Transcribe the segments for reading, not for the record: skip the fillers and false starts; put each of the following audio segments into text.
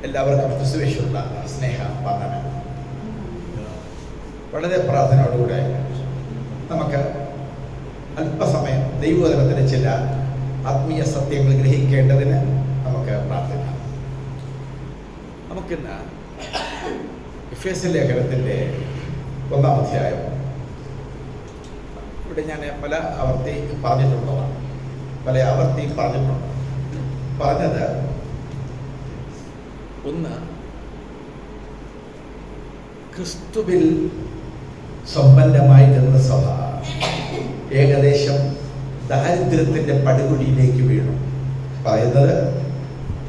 എല്ലാവർക്കും ക്രിസ്തുവേശുള്ള സ്നേഹ വന്ദനം. വളരെ പ്രാർത്ഥനയോടുകൂടെ നമുക്ക് അല്പസമയം ദൈവവചനത്തിലെ ചില ആത്മീയ സത്യങ്ങൾ ഗ്രഹിക്കേണ്ടതിന് നമുക്ക് പ്രാർത്ഥിക്കാം. നമുക്കിന്ന് എഫേസ്യ ലേഖനത്തിൻ്റെ 1-ാം അധ്യായം ഇവിടെ ഞാൻ പല ആവർത്തി പറഞ്ഞിട്ടുള്ളത് പറഞ്ഞത് ഒന്ന്, ക്രിസ്തുവിൽ സമ്പന്നമായിരുന്ന സഭ ഏകദേശം ദാരിദ്ര്യത്തിൻ്റെ പടുകുഴിയിലേക്ക് വീണു. പറയുന്നത്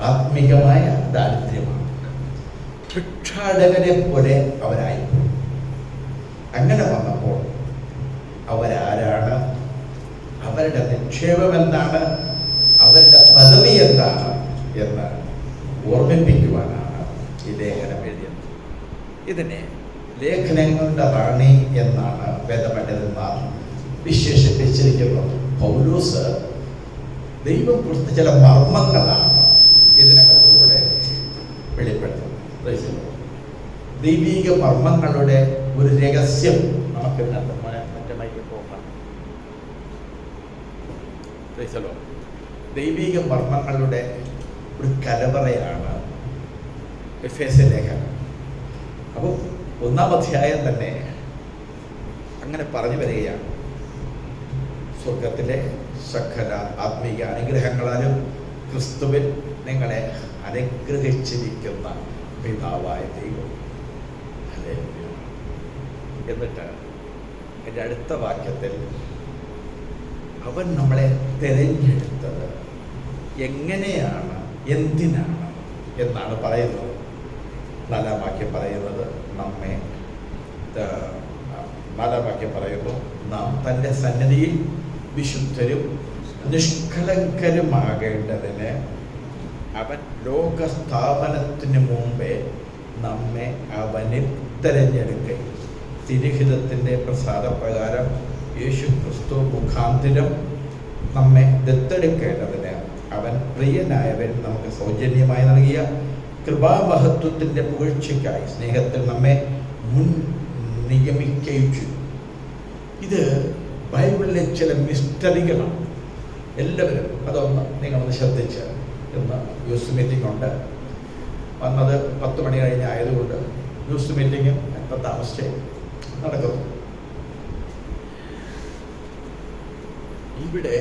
ആത്മീകമായ ദാരിദ്ര്യമാണ്. ഭിക്ഷാടകനെ പോലെ അവരായി. അങ്ങനെ വന്നപ്പോൾ അവരാരാണ്, അവരുടെ നിക്ഷേപം എന്താണ്, അവരുടെ പദവി എന്താണ് എന്ന് ഓർമ്മിപ്പിക്കുവാനാണ് ഈ ലേഖനം എഴുതിയത്. ഇതിനെ ലേഖനങ്ങളുടെ റാണി എന്നാണ് വേദപണ്ഡിതന്മാർ വിശേഷിപ്പിച്ചിരിക്കുന്നത്. പൗലോസ് ദൈവം കൊടുത്ത ചില മർമ്മങ്ങളാണ് ഇതിനകത്തൂടെ വെളിപ്പെടുത്തുന്നത്. ദൈവീക മർമ്മങ്ങളുടെ ഒരു രഹസ്യം നമുക്ക് മറ്റേ പോകാം. ദൈവീക മർമ്മങ്ങളുടെ ഒരു കലവറയാണ് എഫേസ്യ ലേഖനം. അപ്പോൾ 1-ാം അധ്യായം തന്നെ അങ്ങനെ പറഞ്ഞു വരികയാണ്. സ്വർഗത്തിലെ സകല ആത്മീയ അനുഗ്രഹങ്ങളാലും ക്രിസ്തുവിൽ നിങ്ങളെ അനുഗ്രഹിച്ചിരിക്കുന്ന പിതാവായ ദൈവം. എന്നിട്ട് എൻ്റെ അടുത്ത വാക്യത്തിൽ അവൻ നമ്മളെ തിരഞ്ഞെടുത്തത് എങ്ങനെയാണ്, എന്തിനാണ് എന്നാണ് പറയുന്നത്. 4-ാം വാക്യം പറയുന്നത് നാം തൻ്റെ സന്നിധിയിൽ വിശുദ്ധരും നിഷ്കളങ്കരുമാകേണ്ടതിന് അവൻ ലോകസ്ഥാപനത്തിന് മുമ്പേ നമ്മെ അവനിൽ തിരഞ്ഞെടുക്കുകയും തിരുഹിതത്തിൻ്റെ പ്രസാദപ്രകാരം യേശു ക്രിസ്തു മുഖാന്തിരം നമ്മെ ദത്തെടുക്കേണ്ടതിന് അവൻ പ്രിയനായവൻ നമുക്ക് സൗജന്യമായി നൽകിയ കൃപാമഹത്വത്തിൻ്റെ പുകഴ്ചയ്ക്കായി സ്നേഹത്തിൽ നമ്മെ മുൻ നിയമിക്കുകയും ചെയ്തു. ഇത് ബൈബിളിലെ ചില മിസ്റ്ററികളാണ്. എല്ലാവരും അതൊന്ന് നിങ്ങളൊന്ന് ശ്രദ്ധിച്ച്. ഇന്ന് യൂത്ത് മീറ്റിംഗ് ഉണ്ട്. വന്നത് 10 മണി കഴിഞ്ഞായതുകൊണ്ട് യൂത്ത് മീറ്റിംഗും ഇപ്പം താമസിച്ച് നടക്കുന്നു. ഇവിടെ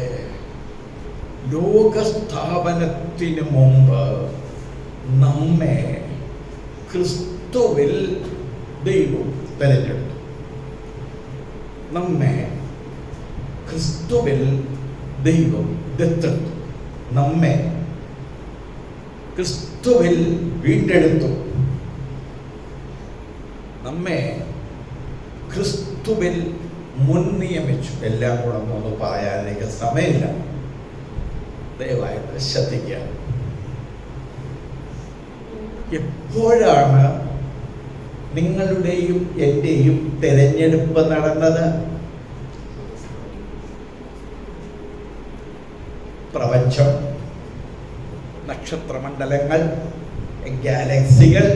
ലോകസ്ഥാപനത്തിന് മുമ്പ് നമ്മെ ക്രിസ്തുവിൽ ദൈവം തിരഞ്ഞെടുത്തു. നമ്മെ ക്രിസ്തുവിൽ ദൈവം ദത്തെടുത്തു. നമ്മെ ക്രിസ്തുവിൽ വീണ്ടെടുത്തു. നമ്മെ ക്രിസ്തുവിൽ മുൻ നിയമിച്ചു. എല്ലാം കൂടെ ഒന്ന് പറയാനേക്ക് സമയമില്ല, ദയവായിട്ട് ശ്രദ്ധിക്കുക. എപ്പോഴാണ് നിങ്ങളുടെയും എൻ്റെയും തിരഞ്ഞെടുപ്പ് നടന്നത്? പ്രപഞ്ചം, നക്ഷത്രമണ്ഡലങ്ങൾ, ഗാലക്സികൾ,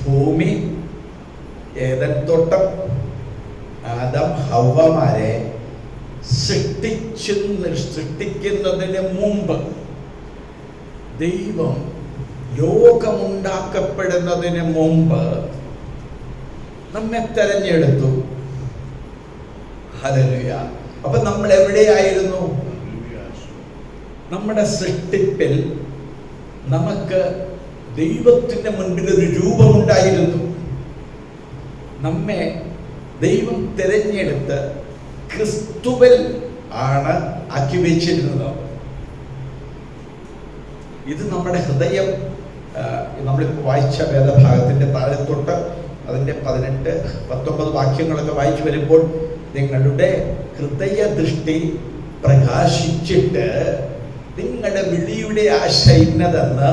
ഭൂമി, ഏദൻ തോട്ടം, ആദം ഹവ്വമാരെ സൃഷ്ടിക്കുന്നതിന് മുമ്പ് ദൈവം ലോകമുണ്ടാക്കപ്പെടുന്നതിന് മുമ്പ് നമ്മെ തെരഞ്ഞെടുത്തു. ഹല്ലേലൂയ. അപ്പൊ നമ്മൾ എവിടെയായിരുന്നു? നമ്മുടെ സൃഷ്ടിപ്പിൽ നമുക്ക് ദൈവത്തിൻ്റെ മുൻപിൽ ഒരു രൂപമുണ്ടായിരുന്നു. നമ്മെ ദൈവം തിരഞ്ഞെടുത്ത് ക്രിസ്തുവിൽ ആണ് ആക്കി വെച്ചിരുന്നത്. ഇത് നമ്മുടെ ഹൃദയം, നമ്മളിപ്പോൾ വായിച്ച വേദഭാഗത്തിൻ്റെ താഴെ തൊട്ട് അതിൻ്റെ 18-19 വാക്യങ്ങളൊക്കെ വായിച്ചു വരുമ്പോൾ നിങ്ങളുടെ ഹൃദയ ദൃഷ്ടി പ്രകാശിച്ചിട്ട് നിങ്ങളുടെ വിളിയുടെ ആശ ഇന്നതെന്ന്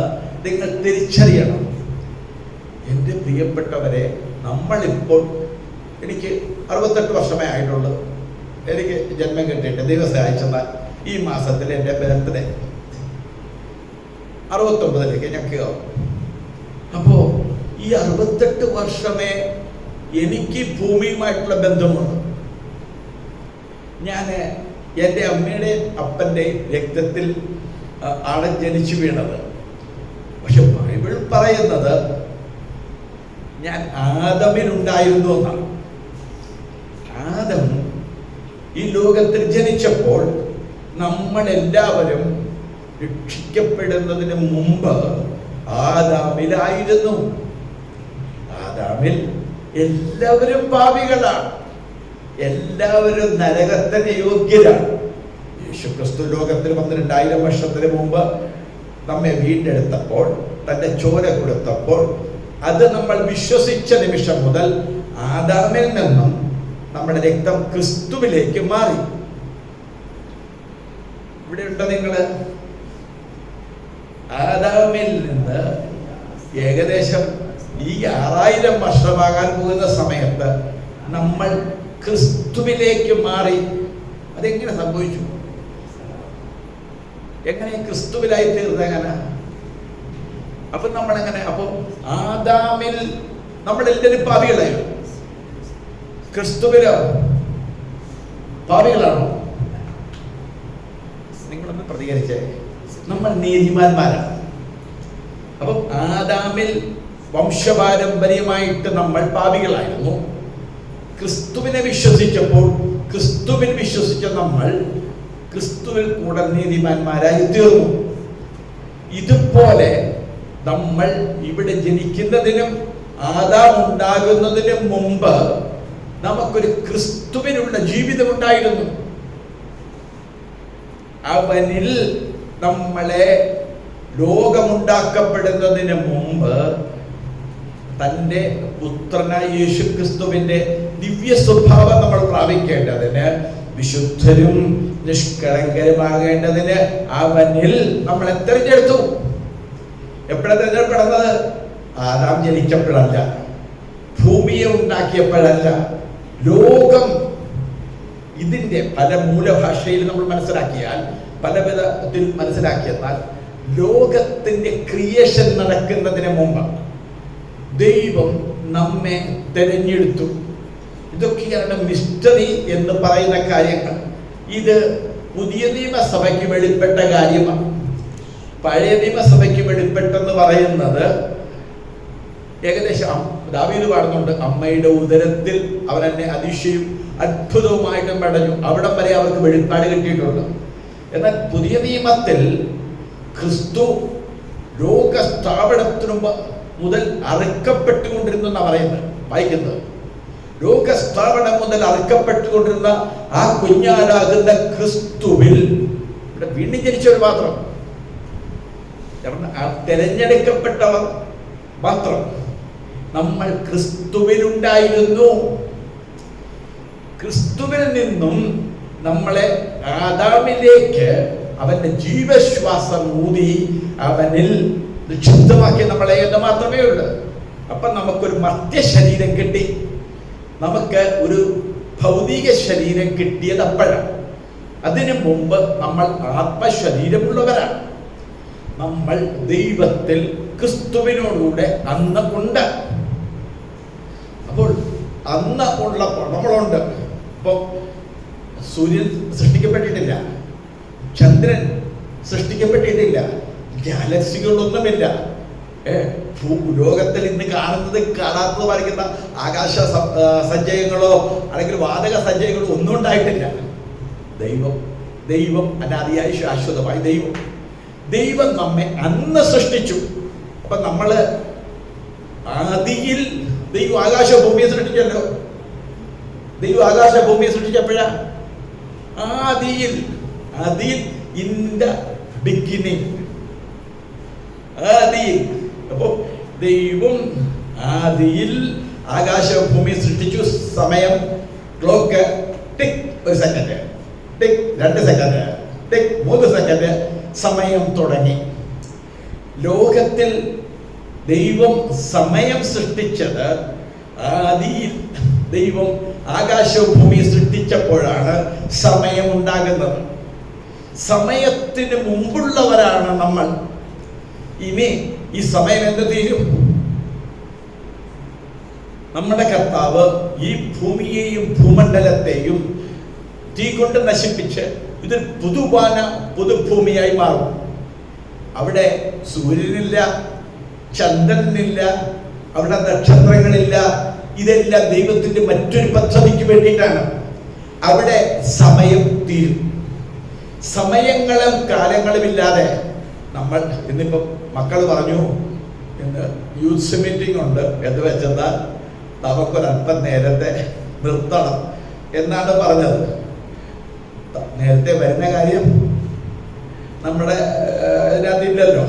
നിങ്ങൾ തിരിച്ചറിയണം. എൻ്റെ പ്രിയപ്പെട്ടവരെ, നമ്മളിപ്പോൾ, എനിക്ക് 68 വർഷമേ ആയിട്ടുള്ളൂ. എനിക്ക് ജന്മം കിട്ടിയിട്ട് ദൈവം സഹായിച്ചെന്നാൽ ഈ മാസത്തിൽ എൻ്റെ ബർത്ത്ഡേ 69 ഞാൻ കയറും. അപ്പോ ഈ 68 വർഷമേ എനിക്ക് ഭൂമിയുമായിട്ടുള്ള ബന്ധമുണ്ട്. ഞാൻ എൻ്റെ അമ്മയുടെ അപ്പൻ്റെ രക്തത്തിൽ ആണ് ജനിച്ചു വീണത്. പക്ഷെ ബൈബിൾ പറയുന്നത് ഞാൻ ആദമിലുണ്ടായിരുന്നു എന്നാണ്. ആദം ഈ ലോകത്തിൽ ജനിച്ചപ്പോൾ നമ്മളെല്ലാവരും രക്ഷിക്കപ്പെടുന്നതിന് മുമ്പ് ആദാമിലായിരുന്നു. ആദാമിൽ എല്ലാവരും പാപികളാണ്, എല്ലാവരും നരകത്തിന് യോഗ്യരാണ്. യേശുക്രിസ്തു ലോകത്തിൽ വന്ന് 2000 വർഷത്തിന് മുമ്പ് നമ്മെ വീണ്ടെടുത്തപ്പോൾ, തൻ്റെ ചോര കൊടുത്തപ്പോൾ, അത് നമ്മൾ വിശ്വസിച്ച നിമിഷം മുതൽ ആദാമിൽ നിന്നും നമ്മുടെ രക്തം ക്രിസ്തുവിലേക്ക് മാറി. ഇവിടെ ഉണ്ടോ നിങ്ങൾ? ആദാമിൽ നിന്ന് ഏകദേശം ഈ 6000 വർഷമാകാൻ പോകുന്ന സമയത്ത് നമ്മൾ ക്രിസ്തുവിലേക്ക് മാറി. അതെങ്ങനെ സംഭവിച്ചു? എങ്ങനെ ക്രിസ്തുവിലായി തീർന്നെങ്ങനെ? അപ്പൊ നമ്മളെങ്ങനെ? അപ്പൊ ആദാമിൽ നമ്മളെല്ലാവരും പാപികളായി, ക്രിസ്തുവിലോ പാപികളാണോ? നിങ്ങളൊന്ന് പ്രതികരിച്ചേ. നമ്മൾ നീതിമാന്മാരാണ്. അപ്പം ആദാമിൽ വംശപാരമ്പര്യമായിട്ട് നമ്മൾ പാപികളായിരുന്നു. ക്രിസ്തുവിനെ വിശ്വസിച്ചപ്പോൾ, ക്രിസ്തുവിൽ വിശ്വസിച്ച നമ്മൾ ക്രിസ്തുവിൽ കൂടെ നീതിമാന്മാരായി തീർന്നു. ഇതുപോലെ നമ്മൾ ഇവിടെ ജനിക്കുന്നതിനും ആദാം ഉണ്ടാകുന്നതിനും മുമ്പ് നമുക്കൊരു ക്രിസ്തുവിനുള്ള ജീവിതം ഉണ്ടായിരുന്നു. അവനിൽ നമ്മളെ ലോകമുണ്ടാക്കപ്പെടുന്നതിന് മുമ്പ് തൻ്റെ പുത്രനായ യേശു ക്രിസ്തുവിന്റെ ദിവ്യ സ്വഭാവം നമ്മൾ പ്രാപിക്കേണ്ടതിന്, വിശുദ്ധരും നിഷ്കളങ്കരുമാകേണ്ടതിന് അവനിൽ നമ്മളെ തെരഞ്ഞെടുത്തു. എപ്പോഴാണ് തെരഞ്ഞെടുപ്പെടുന്നത്? ആദാം ജനിച്ചപ്പോഴല്ല, ഭൂമിയെ ഉണ്ടാക്കിയപ്പോഴല്ല. ലോകം, ഇതിന്റെ പല മൂലഭാഷയിൽ നമ്മൾ മനസ്സിലാക്കിയാൽ, പല വിധത്തിൽ മനസ്സിലാക്കിയെന്നാൽ, ലോകത്തിന്റെ ക്രിയേഷൻ നടക്കുന്നതിന് മുമ്പ് ദൈവം നമ്മെ തെരഞ്ഞെടുത്തു. ഇതൊക്കെയാണ് മിസ്റ്ററി എന്ന് പറയുന്ന കാര്യങ്ങൾ. ഇത് പുതിയ നിയമസഭയ്ക്ക് വെളിപ്പെട്ട കാര്യമാണ്. പഴയ നിയമസഭയ്ക്ക് വെളിപ്പെട്ടെന്ന് പറയുന്നത് ഏകദേശം ദാവീദ് പാടുന്നുണ്ട്, അമ്മയുടെ ഉദരത്തിൽ അവൻ എന്നെ അതിശയും അത്ഭുതവുമായിട്ടും പടഞ്ഞു. അവിടം വരെ അവർക്ക് വെളിപ്പാട് കിട്ടിയിട്ടുണ്ട്. എന്നാൽ പുതിയ നിയമത്തിൽ ക്രിസ്തു ലോക സ്ഥാപനത്തിനു മുതൽ അറുക്കപ്പെട്ടുകൊണ്ടിരുന്ന പറയുന്നത്, വായിക്കുന്നത്. ലോകസ്ഥാപനം മുതൽ അറുക്കപ്പെട്ടുകൊണ്ടിരുന്ന ആ കുഞ്ഞാലാകുന്ന ക്രിസ്തുവിൽ ഇവിടെ വീണ്ടും ജനിച്ചവർ മാത്രം, തെരഞ്ഞെടുക്കപ്പെട്ടവർ മാത്രം നമ്മൾ ക്രിസ്തുവിലുണ്ടായിരുന്നു. ക്രിസ്തുവിൽ നിന്നും നമ്മളെ ആദാമിലേക്ക് അവന്റെ ജീവശ്വാസം ഊതി അവനിൽ നിക്ഷിപ്തമാക്കി നമ്മളെ എന്ന് മാത്രമേ ഉള്ളൂ. അപ്പൊ നമുക്കൊരു മർത്യ ശരീരം കിട്ടി, നമുക്ക് ഒരു ഭൗതിക ശരീരം കിട്ടിയത് അപ്പോഴാണ്. അതിനു മുമ്പ് നമ്മൾ ആത്മശരീരമുള്ളവരാണ്. നമ്മൾ ദൈവത്തിൽ ക്രിസ്തുവിനോടുകൂടെ അന്ന് ഉണ്ട്. അപ്പോൾ അന്ന് ഉള്ളപ്പോൾ നമ്മളുണ്ട്. ഇപ്പം സൂര്യൻ സൃഷ്ടിക്കപ്പെട്ടിട്ടില്ല, ചന്ദ്രൻ സൃഷ്ടിക്കപ്പെട്ടിട്ടില്ല, ഗാലക്സികളൊന്നുമില്ല. ലോകത്തിൽ ഇന്ന് കാണുന്നത് കാണാത്തത് വരയ്ക്കുന്ന ആകാശ സഞ്ചയങ്ങളോ അല്ലെങ്കിൽ വാതക സഞ്ചയങ്ങളോ ഒന്നും ഉണ്ടായിട്ടില്ല. ദൈവം അനാദിയായി ശാശ്വതമായി ദൈവം നമ്മെ അന്ന് സൃഷ്ടിച്ചു. അപ്പൊ നമ്മള് ആദിയിൽ ദൈവം ആകാശഭൂമിയെ സൃഷ്ടിച്ചല്ലോ. ദൈവം ആകാശഭൂമിയെ സൃഷ്ടിച്ചപ്പോഴാ ആദിയിൽ ഇൻ ദ ബിഗിനിങ്, ആദിയിൽ. അപ്പൊ ദൈവം ആദിയിൽ ആകാശഭൂമി സൃഷ്ടിച്ചു. സമയം ക്ലോക്ക് ടിക് 1 സെക്കൻഡ്, ടിക് 2 സെക്കൻഡ്, ടിക് 3 സെക്കൻഡ്, സമയം തുടങ്ങി. ലോകത്തിൽ ദൈവം സമയം സൃഷ്ടിച്ചത് ആദിയിൽ ദൈവം ആകാശഭൂമി സൃഷ്ടിച്ചപ്പോഴാണ് സമയം ഉണ്ടാകുന്നത്. സമയത്തിന് മുമ്പുള്ളവരാണ് നമ്മൾ. ഇനി ഈ സമയം എന്ത് തീരും? നമ്മുടെ കർത്താവ് ഈ ഭൂമിയെയും ഭൂമണ്ഡലത്തെയും തീ കൊണ്ട് നശിപ്പിച്ച് ഇതൊരു പുതുഭൂമിയായി മാറും. അവിടെ സൂര്യനില്ല, ചന്ദ്രനില്ല, അവിടെ നക്ഷത്രങ്ങളില്ല. ഇതെല്ലാം ദൈവത്തിന്റെ മറ്റൊരു പദ്ധതിക്ക് വേണ്ടിയിട്ടാണ്. അവിടെ സമയം തീരും. സമയങ്ങളും കാലങ്ങളും ഇല്ലാതെ നമ്മൾ ഇന്നിപ്പോ മക്കൾ പറഞ്ഞു, ഇന്ന് യൂത്ത് മീറ്റിംഗ് ഉണ്ട് എന്ന് വെച്ചെന്നാൽ നമുക്കൊരല്പം നേരത്തെ നിർത്തണം എന്നാണ് പറഞ്ഞത്. നേരത്തെ വരുന്ന കാര്യം നമ്മുടെ ഇതിനകത്തില്ലല്ലോ.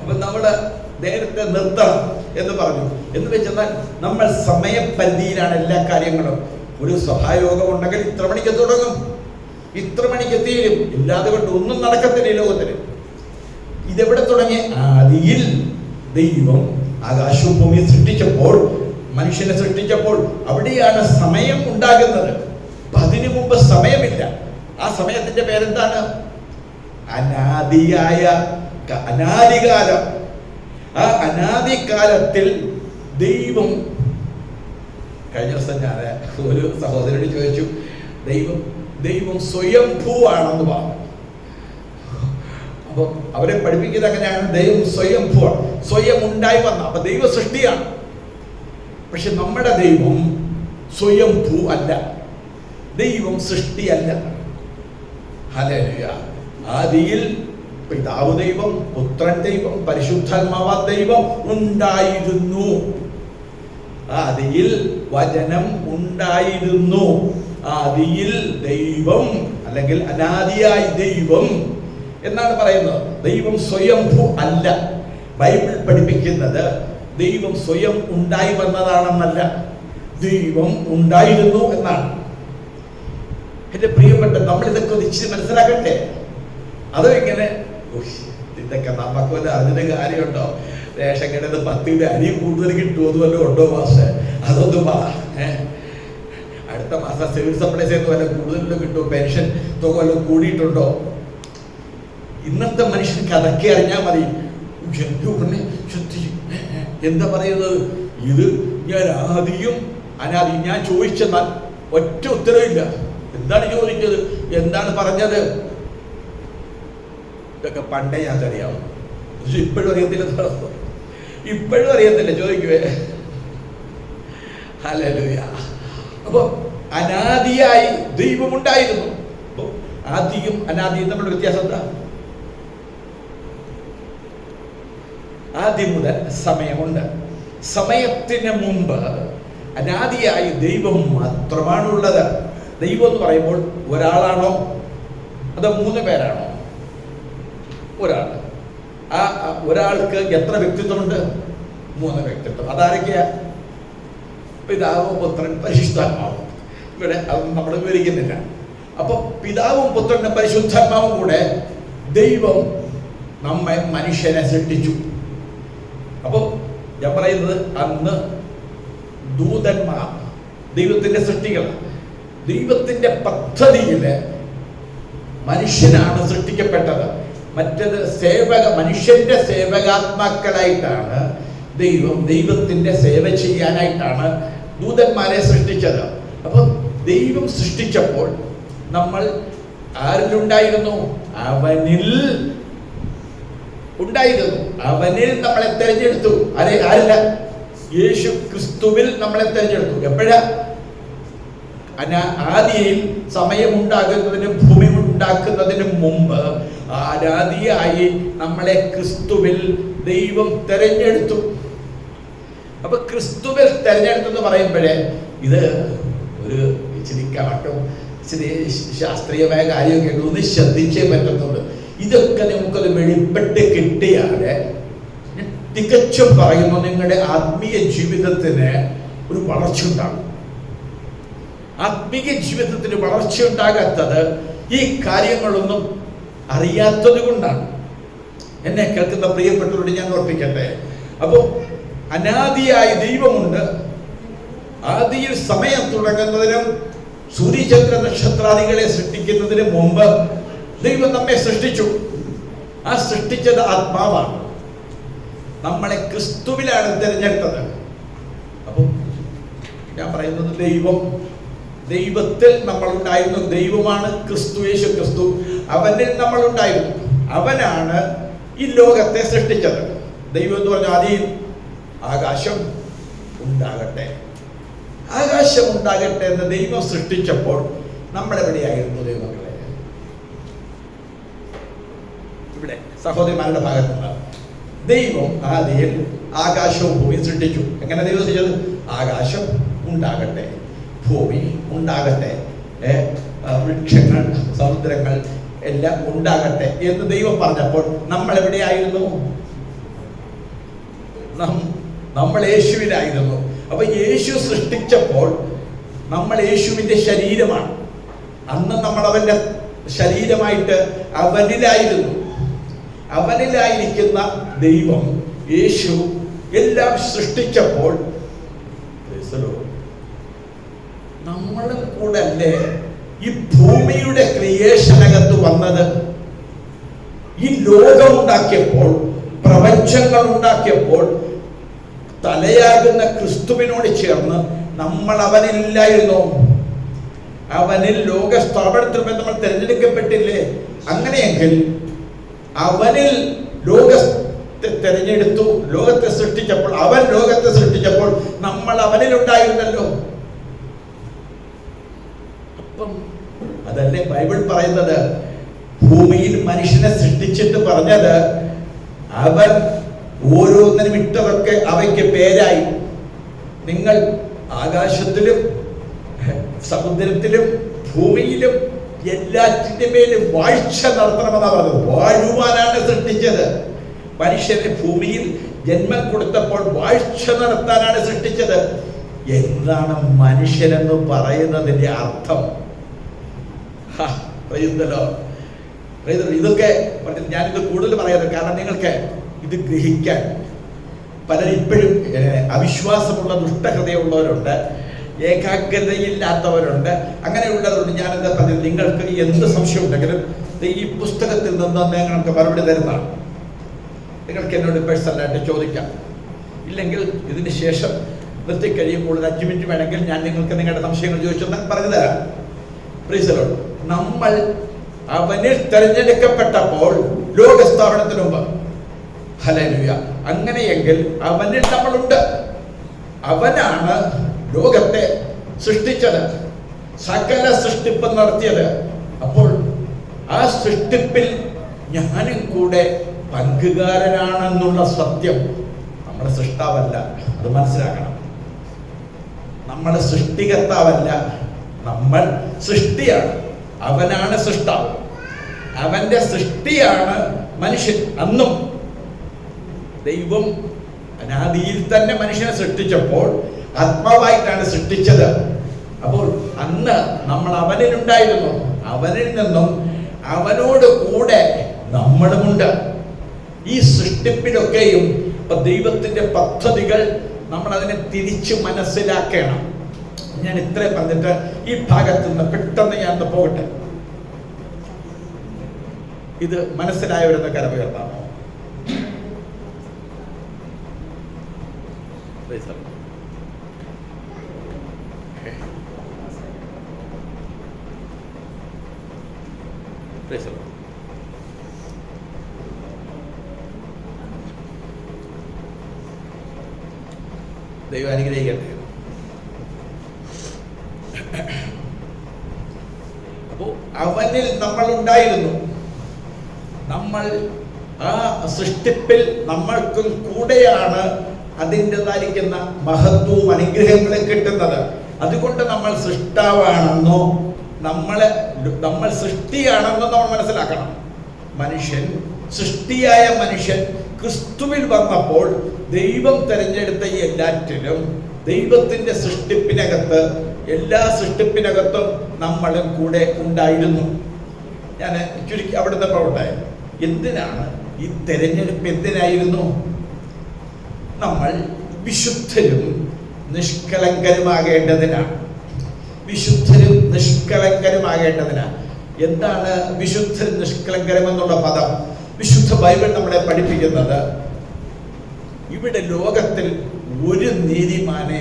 അപ്പൊ നമ്മള് നേരത്തെ നിർത്തണം എന്ന് പറഞ്ഞു. എന്ന് വെച്ചെന്നാൽ നമ്മൾ സമയപരിധിയിലാണ് എല്ലാ കാര്യങ്ങളും. ഒരു സഭായോഗം ഉണ്ടെങ്കിൽ ഇത്ര മണിക്ക് തുടങ്ങും, ഇത്ര മണിക്ക് തീരും. ഇല്ലാതെ കൊണ്ട് ഒന്നും നടക്കത്തില്ല ഈ ലോകത്തിന്. ഇതെവിടെ തുടങ്ങി? ആദിയിൽ ദൈവം ആകാശവും ഭൂമിയെ സൃഷ്ടിച്ചപ്പോൾ, മനുഷ്യനെ സൃഷ്ടിച്ചപ്പോൾ അവിടെയാണ് സമയം ഉണ്ടാകുന്നത്. അപ്പൊ അതിനു മുമ്പ് സമയമില്ല. ആ സമയത്തിന്റെ പേരെന്താണ്? അനാദികാലം. ആ അനാദികാലത്തിൽ ദൈവം, കഴിഞ്ഞ ദിവസം ഞാൻ ഒരു സഹോദരനോട് ചോദിച്ചു, ദൈവം സ്വയംഭൂവാണെന്ന് പറഞ്ഞു. അപ്പൊ അവരെ പഠിപ്പിക്കുന്നത് അങ്ങനെയാണ്, ദൈവം സ്വയംഭൂവാണ്, സ്വയം ഉണ്ടായി വന്ന. അപ്പൊ ദൈവ സൃഷ്ടിയാണ്. പക്ഷെ നമ്മുടെ ദൈവം സ്വയംഭൂ അല്ല, ദൈവം സൃഷ്ടിയല്ല. ഹല്ലേലൂയ. ആദിയിൽ പിതാവ് ദൈവം, പുത്രൻ ദൈവം, പരിശുദ്ധാത്മാവ ദൈവം ഉണ്ടായിരുന്നു. ആദിയിൽ വചനം ഉണ്ടായിരുന്നു. ആദിയിൽ ദൈവം, അല്ലെങ്കിൽ അനാദിയായി ദൈവം എന്നാണ് പറയുന്നത്. ദൈവം സ്വയംഭൂ അല്ല. ബൈബിൾ പഠിപ്പിക്കുന്നത് ദൈവം സ്വയം ഉണ്ടായി വന്നതാണെന്നല്ല, ദൈവം ഉണ്ടായിരുന്നു എന്നാണ്. എന്റെ പ്രിയപ്പെട്ട, നമ്മൾ ഇതൊക്കെ ഇച്ചിരി മനസ്സിലാക്കട്ടെ. അതോ ഇങ്ങനെ ഇതൊക്കെ നമുക്ക് വല്ല അതിന്റെ കാര്യമുണ്ടോ? റേഷൻ കടയിൽ 10 കിലോ അരി കൂടുതൽ കിട്ടുമോ വല്ലതും ഉണ്ടോ മാഷെ? അതൊന്നും പറ. അടുത്ത മാസം സിവിൽ സപ്ലൈസ് വല്ല കൂടുതലും കിട്ടുമോ? പെൻഷൻ തുക വല്ലതും കൂടിയിട്ടുണ്ടോ? ഇന്നത്തെ മനുഷ്യർക്ക് അതൊക്കെ അറിഞ്ഞാൽ മതി. എന്താ പറയുന്നത്? ഇത് ഞാൻ ആദിയും അനാദിയും ഞാൻ ചോദിച്ചെന്നാൽ ഒറ്റ ഉത്തരവില്ല. എന്താണ് ചോദിച്ചത്? എന്താണ് പറഞ്ഞത്? ഇതൊക്കെ പണ്ടേ ഞങ്ങൾക്കറിയാവും. പക്ഷെ ഇപ്പോഴും അറിയത്തില്ല. ഇപ്പോഴും അറിയത്തില്ല. ചോദിക്കുവേ. ഹല്ലേലൂയ. അപ്പൊ അനാദിയായി ദൈവമുണ്ടായിരുന്നു. അപ്പൊ ആദിയും അനാദിയും തമ്മിലുള്ള വ്യത്യാസം എന്താ? ആദ്യം മുതൽ സമയമുണ്ട്. സമയത്തിന് മുമ്പ് അനാദിയായി ദൈവം മാത്രമാണുള്ളത്. ദൈവം എന്ന് പറയുമ്പോൾ ഒരാളാണോ അതോ 3 പേരാണോ? ഒരാൾ. ആ ഒരാൾക്ക് എത്ര വ്യക്തിത്വമുണ്ട്? 3 വ്യക്തിത്വം. അതാരൊക്കെയാ? പിതാവും പുത്രൻ പരിശുദ്ധാത്മാവും. ഇവിടെ അതൊന്നും നമ്മൾ വിവരിക്കുന്നില്ല. അപ്പൊ പിതാവും പുത്രനും പരിശുദ്ധാത്മാവും കൂടെ ദൈവം നമ്മെ മനുഷ്യനെ സൃഷ്ടിച്ചു. അപ്പൊ ഞാൻ പറയുന്നത്, അന്ന് ദൂതന്മാർ ദൈവത്തിന്റെ സൃഷ്ടികൾ. ദൈവത്തിന്റെ പദ്ധതിയില് മനുഷ്യനാണ് സൃഷ്ടിക്കപ്പെട്ടത്. മറ്റത് മനുഷ്യന്റെ സേവകാത്മാക്കളായിട്ടാണ് ദൈവത്തിന്റെ സേവ ചെയ്യാനായിട്ടാണ് ദൂതന്മാരെ സൃഷ്ടിച്ചത്. അപ്പൊ ദൈവം സൃഷ്ടിച്ചപ്പോൾ നമ്മൾ ആരിലുണ്ടായിരുന്നു? അവനിൽ ഉണ്ടായിരുന്നു. അവനിൽ നമ്മളെ തെരഞ്ഞെടുത്തു. ആരില്ല? യേശു ക്രിസ്തുവിൽ നമ്മളെ തെരഞ്ഞെടുത്തു. എപ്പോഴാ? ആദിയിൽ സമയമുണ്ടാകുന്നതിനും ഭൂമി ഉണ്ടാക്കുന്നതിനും മുമ്പ് ആരാധിയായി നമ്മളെ ക്രിസ്തുവിൽ ദൈവം തെരഞ്ഞെടുത്തു. അപ്പൊ ക്രിസ്തുവിൽ തെരഞ്ഞെടുത്തെന്ന് പറയുമ്പോഴേ ഇത് ഒരു ഇച്ചിരി കാട്ടും ഇച്ചിരി ശാസ്ത്രീയമായ കാര്യമൊക്കെ ഒന്ന് ശ്രദ്ധിച്ചേ പറ്റത്തുള്ളൂ. ഇതൊക്കെ നമുക്കത് വെളിപ്പെട്ട് കിട്ടിയാല് തികച്ചും പറയുന്നു, നിങ്ങളുടെ ആത്മീയ ജീവിതത്തിന് ഒരു വളർച്ച ഉണ്ടാകും. ആത്മീയ ജീവിതത്തിന് വളർച്ച ഉണ്ടാകാത്തത് ഈ കാര്യങ്ങളൊന്നും അറിയാത്തത് കൊണ്ടാണ്. എന്നെ കേൾക്കുന്ന പ്രിയപ്പെട്ടവരോട് ഞാൻ ഓർപ്പിക്കട്ടെ. അപ്പോ അനാദിയായ ദൈവമുണ്ട്. ആദിയിൽ സമയം തുടങ്ങുന്നതിനും സൂര്യചന്ദ്ര നക്ഷത്രാദികളെ സൃഷ്ടിക്കുന്നതിന് മുമ്പ് ദൈവം നമ്മെ സൃഷ്ടിച്ചു. ആ സൃഷ്ടിച്ചത് ആത്മാവാണ്. നമ്മളെ ക്രിസ്തുവിലാണ് തിരഞ്ഞെടുത്തത്. അപ്പൊ ഞാൻ പറയുന്നത് ദൈവത്തിൽ നമ്മളുണ്ടായിരുന്നു. ദൈവമാണ് ക്രിസ്തു, യേശു ക്രിസ്തു. അവനിൽ നമ്മളുണ്ടായിരുന്നു. അവനാണ് ഈ ലോകത്തെ സൃഷ്ടിച്ചത്. ദൈവം എന്ന് പറഞ്ഞാൽ ആദ്യം ആകാശം ഉണ്ടാകട്ടെ, ആകാശം ഉണ്ടാകട്ടെ എന്ന് ദൈവം സൃഷ്ടിച്ചപ്പോൾ നമ്മളെവിടെയായിരുന്നു ദൈവങ്ങളെ? ഇവിടെ സഹോദരിമാരുടെ ഭാഗത്തുനിന്ന് ദൈവം ആദ്യം ആകാശവും ഭൂമിയും സൃഷ്ടിച്ചു. എങ്ങനെ ദൈവം സൃഷ്ടിച്ചത്? ആകാശം ഉണ്ടാകട്ടെ, ഭൂമി ഉണ്ടാകട്ടെ, വൃക്ഷങ്ങൾ, സമുദ്രങ്ങൾ എല്ലാം ഉണ്ടാകട്ടെ എന്ന് ദൈവം പറഞ്ഞപ്പോൾ നമ്മൾ എവിടെയായിരുന്നു? നമ്മൾ യേശുവിലായിരുന്നു. അപ്പൊ യേശു സൃഷ്ടിച്ചപ്പോൾ നമ്മൾ യേശുവിന്റെ ശരീരമാണ്. അന്ന് നമ്മൾ അവന്റെ ശരീരമായിട്ട് അവനിലായിരുന്നു. അവനിലായിരിക്കുന്ന ദൈവം യേശു എല്ലാം സൃഷ്ടിച്ചപ്പോൾ നമ്മളും കൂടെ അല്ലേ ഈ ഭൂമിയുടെ ക്രിയേഷനകത്ത് വന്നത്? ഈ ലോകം ഉണ്ടാക്കിയപ്പോൾ, പ്രപഞ്ചങ്ങൾ ഉണ്ടാക്കിയപ്പോൾ തലയാകുന്ന ക്രിസ്തുവിനോട് ചേർന്ന് നമ്മൾ അവനില്ലായിരുന്നോ? അവനിൽ ലോക സ്ഥാപനത്തിൽ നമ്മൾ തിരഞ്ഞെടുക്കപ്പെട്ടില്ലേ? അങ്ങനെയെങ്കിൽ അവനിൽ ലോകത്തെ തിരഞ്ഞെടുത്തു, ലോകത്തെ സൃഷ്ടിച്ചപ്പോൾ, അവൻ ലോകത്തെ സൃഷ്ടിച്ചപ്പോൾ നമ്മൾ അവനിലുണ്ടായിരുന്നല്ലോ. അപ്പം അതല്ലേ ബൈബിൾ പറയുന്നത്? ഭൂമിയിൽ മനുഷ്യനെ സൃഷ്ടിച്ചിട്ട് പറഞ്ഞത്, അവൻ ഓരോന്നിനും ഇട്ടതൊക്കെ അവയ്ക്ക് പേരായി. നിങ്ങൾ ആകാശത്തിലും സമുദ്രത്തിലും ഭൂമിയിലും എല്ലാറ്റിന്റെ മേലും വാഴ്ച നടത്തണമെന്നാ പറഞ്ഞത്. വാഴുവാനാണ് സൃഷ്ടിച്ചത്. മനുഷ്യനെ ഭൂമിയിൽ ജന്മം കൊടുത്തപ്പോൾ വാഴ്ച നടത്താനാണ് സൃഷ്ടിച്ചത്. എന്താണ് മനുഷ്യനെന്ന് പറയുന്നതിന്റെ അർത്ഥം? ഇതൊക്കെ ഞാനിത് കൂടുതൽ പറയാതെ, കാരണം നിങ്ങൾക്ക് ഇത് ഗ്രഹിക്കാൻ പലരും ഇപ്പോഴും അവിശ്വാസമുള്ള ദുഷ്ടഹൃദയമുള്ളവരുണ്ട്, ഏകാഗ്രതയില്ലാത്തവരുണ്ട്. അങ്ങനെയുള്ളവരുണ്ട്. ഞാനെന്താ പറഞ്ഞത്, നിങ്ങൾക്ക് എന്ത് സംശയം ഉണ്ടെങ്കിലും ഈ പുസ്തകത്തിൽ നിന്ന് നിങ്ങൾക്ക് മറുപടി തരുന്നതാണ്. നിങ്ങൾക്ക് എന്നോട് പേഴ്സണലായിട്ട് ചോദിക്കാം. ഇല്ലെങ്കിൽ ഇതിന് ശേഷം നിർത്തി കഴിയുമ്പോൾ 5 മിനിറ്റ് വേണമെങ്കിൽ ഞാൻ നിങ്ങൾക്ക് നിങ്ങളുടെ സംശയങ്ങൾ ചോദിച്ചെന്നാൽ പറഞ്ഞു തരാം. പ്രീസലോട്, നമ്മൾ അവനിൽ തിരഞ്ഞെടുക്കപ്പെട്ടപ്പോൾ ലോകസ്ഥാപനത്തിന് മുമ്പ്, ഹല്ലേലൂയ, അങ്ങനെയെങ്കിൽ അവനിൽ നമ്മളുണ്ട്. അവനാണ് ലോകത്തെ സൃഷ്ടിച്ചത്, സകല സൃഷ്ടിപ്പ് നടത്തിയത്. അപ്പോൾ ആ സൃഷ്ടിപ്പിൽ ഞാനും കൂടെ പങ്കുകാരനാണെന്നുള്ള സത്യം, നമ്മുടെ സൃഷ്ടാവല്ല, അത് മനസ്സിലാക്കണം. നമ്മുടെ സൃഷ്ടികർത്താവല്ല, നമ്മൾ സൃഷ്ടിയാണ്. അവനാണ് സൃഷ്ടാവ്. അവന്റെ സൃഷ്ടിയാണ് മനുഷ്യൻ. അന്നും ദൈവം അനാദിയിൽ തന്നെ മനുഷ്യനെ സൃഷ്ടിച്ചപ്പോൾ ആത്മാവായിട്ടാണ് സൃഷ്ടിച്ചത്. അപ്പോൾ അന്ന് നമ്മൾ അവനിലുണ്ടായിരുന്നു. അവനിൽ നിന്നും അവനോട് കൂടെ നമ്മളുമുണ്ട്. ഈ സൃഷ്ടിപ്പിലൊക്കെയും ദൈവത്തിന്റെ പദ്ധതികൾ നമ്മൾ അതിനെ തിരിച്ചു മനസ്സിലാക്കണം. ഞാൻ ഇത്രയും പറഞ്ഞിട്ട് ഈ ഭാഗത്ത് നിന്ന് പെട്ടെന്ന് ഞാൻ പോകട്ടെ. ഇത് മനസ്സിലായവരെന്ന് കരമുയർത്താമോ? ദൈവം അനുഗ്രഹിക്കട്ടെ. അപ്പോ അവനിൽ നമ്മൾ ഉണ്ടായിരുന്നു. നമ്മൾ ആ സൃഷ്ടിപ്പിൽ നമ്മൾക്കും കൂടെയാണ് അതിൻ്റെതായിരിക്കുന്ന മഹത്വവും അനുഗ്രഹങ്ങളും കിട്ടുന്നത്. അതുകൊണ്ട് നമ്മൾ സൃഷ്ടാവാണെന്നോ നമ്മൾ സൃഷ്ടിയാണെന്നോ നമ്മൾ മനസ്സിലാക്കണം. മനുഷ്യൻ, സൃഷ്ടിയായ മനുഷ്യൻ ക്രിസ്തുവിൽ വന്നപ്പോൾ ദൈവം തിരഞ്ഞെടുത്ത ഈ എല്ലാറ്റിലും ദൈവത്തിന്റെ സൃഷ്ടിപ്പിനകത്ത്, എല്ലാ സൃഷ്ടിപ്പിനകത്തും നമ്മളും കൂടെ ഉണ്ടായിരുന്നു. ഞാൻ ചുരുക്കി അവിടുത്തെ പ്രവർത്തനം. എന്തിനാണ് ഈ തെരഞ്ഞെടുപ്പ്? എന്തിനായിരുന്നു? നമ്മൾ വിശുദ്ധരും നിഷ്കളങ്കരുമാകേണ്ടതിനാണ്. വിശുദ്ധരും നിഷ്കളങ്കരുമാകേണ്ടതിനാണ്. എന്താണ് വിശുദ്ധരും നിഷ്കളങ്കരും എന്നുള്ള പദം? വിശുദ്ധ ബൈബിൾ നമ്മളെ പഠിപ്പിക്കുന്നത്, ഇവിടെ ലോകത്തിൽ ഒരു നീതിമാനെ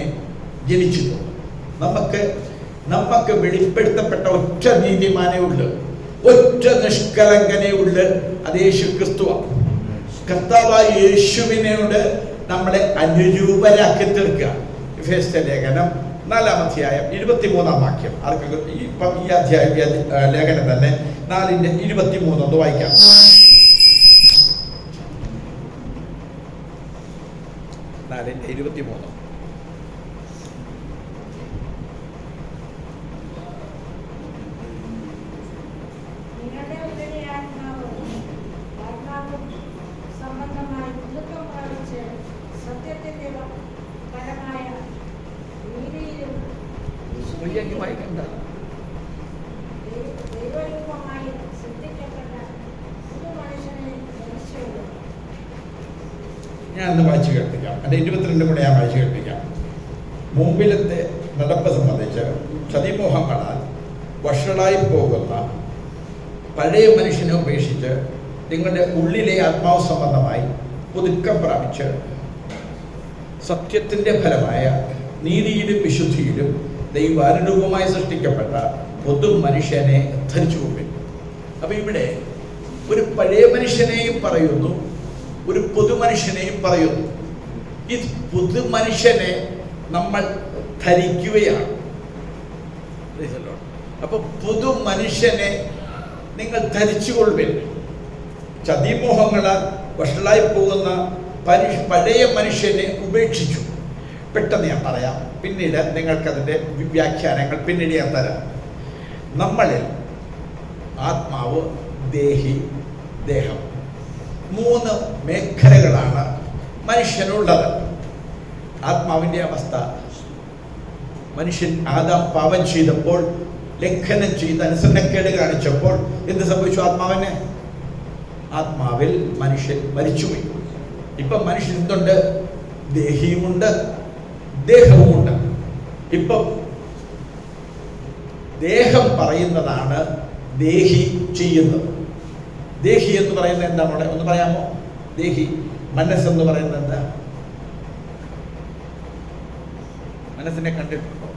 ജനിച്ചു. നമുക്ക് വെളിപ്പെടുത്തപ്പെട്ട ഒറ്റ നീതിമാനേ ഉള്ളു, ഒറ്റ നിഷ്കളങ്കനേ ഉള്ളു, അത് യേശു ക്രിസ്തുവാണ്. കർത്താവായ യേശുവിനോട് നമ്മളെ അനുരൂപരാക്കി തീർക്കുക. എഫേസ്യ ലേഖനം 4-ാം അധ്യായം 23-ാം വാക്യം. ആർക്കും ഈ അധ്യായം ലേഖനം തന്നെ 4:23 ഒന്ന് വായിക്കാം. 4:23. ഞാനൊന്ന് വായിച്ചു കേൾപ്പിക്കാം. എൻ്റെ 22 കൂടെ ഞാൻ വായിച്ചു കേൾപ്പിക്കാം. മുമ്പിലത്തെ നടപ്പ് സംബന്ധിച്ച് ചതിമോഹങ്ങളാൽ വഷളായി പോകുന്ന പഴയ മനുഷ്യനെ ഉപേക്ഷിച്ച് നിങ്ങളുടെ ഉള്ളിലെ ആത്മാവ് സംബന്ധമായി പുതുക്കം പ്രാപിച്ച് സത്യത്തിൻ്റെ ഫലമായ നീതിയിലും വിശുദ്ധിയിലും ദൈവാനുരൂപമായി സൃഷ്ടിക്കപ്പെട്ട പൊതു മനുഷ്യനെ ധരിച്ചു കൊള്ളും. അപ്പം ഇവിടെ ഒരു പഴയ മനുഷ്യനെയും പറയുന്നു, ഒരു പൊതുമനുഷ്യനെയും പറയുന്നു. ഈ പുതുമനുഷ്യനെ നമ്മൾ ധരിക്കുകയാണ്. അപ്പൊ പുതുമനുഷ്യനെ നിങ്ങൾ ധരിച്ചുകൊള്ളുവിൻ. ചതിമോഹങ്ങളാൽ വഷളായി പോകുന്ന പഴയ മനുഷ്യനെ ഉപേക്ഷിച്ചു. പെട്ടെന്ന് ഞാൻ പറയാം, പിന്നീട് നിങ്ങൾക്കതിൻ്റെ വ്യാഖ്യാനങ്ങൾ പിന്നീട് ഞാൻ തരാം. നമ്മളിൽ ആത്മാവ്, ദേഹി, ദേഹം, 3 മേഖലകളാണ് മനുഷ്യനുള്ളത്. ആത്മാവിൻ്റെ അവസ്ഥ, മനുഷ്യൻ ആദാം പാപം ചെയ്തപ്പോൾ, ലംഘനം ചെയ്ത് അനുസരണക്കേട് കാണിച്ചപ്പോൾ എന്ത് സംഭവിച്ചു? ആത്മാവിൽ മനുഷ്യൻ മരിച്ചുപോയി. ഇപ്പം മനുഷ്യൻ എന്തുണ്ട്? ദേഹിയുമുണ്ട്, ദേഹവുമുണ്ട്. ഇപ്പം ദേഹം പറയുന്നതാണ് ദേഹി ചെയ്യുന്നത്. ദേഹി എന്ന് പറയുന്നത് എന്താ മോളെ? ഒന്ന് പറയാമോ? ദേഹി, മനസ്സെന്ന് പറയുന്നത് എന്താ? മനസ്സിനെ കണ്ടിട്ടുണ്ടോ?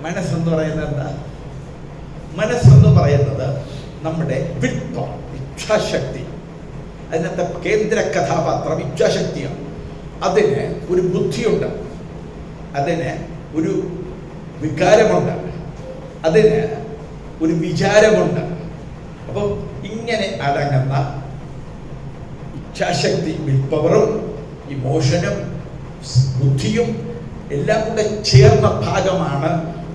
മനസ്സെന്ന് പറയുന്നത് എന്താ? മനസ്സെന്ന് പറയുന്നത് നമ്മുടെ ഇച്ഛാശക്തി. അതിനകത്തെ കേന്ദ്ര കഥാപാത്രം ഇച്ഛാശക്തിയാണ്. അതിന് ഒരു ബുദ്ധിയുണ്ട്, അതിന് ഒരു വികാരമുണ്ട്, അതിന് ഒരു വിചാരമുണ്ട്. അപ്പം ഇങ്ങനെ അടങ്ങുന്ന ഇച്ഛാശക്തി, വിൽ പവറും ഇമോഷനും ബുദ്ധിയും എല്ലാം കൂടെ ചേർന്ന ഭാഗമാണ്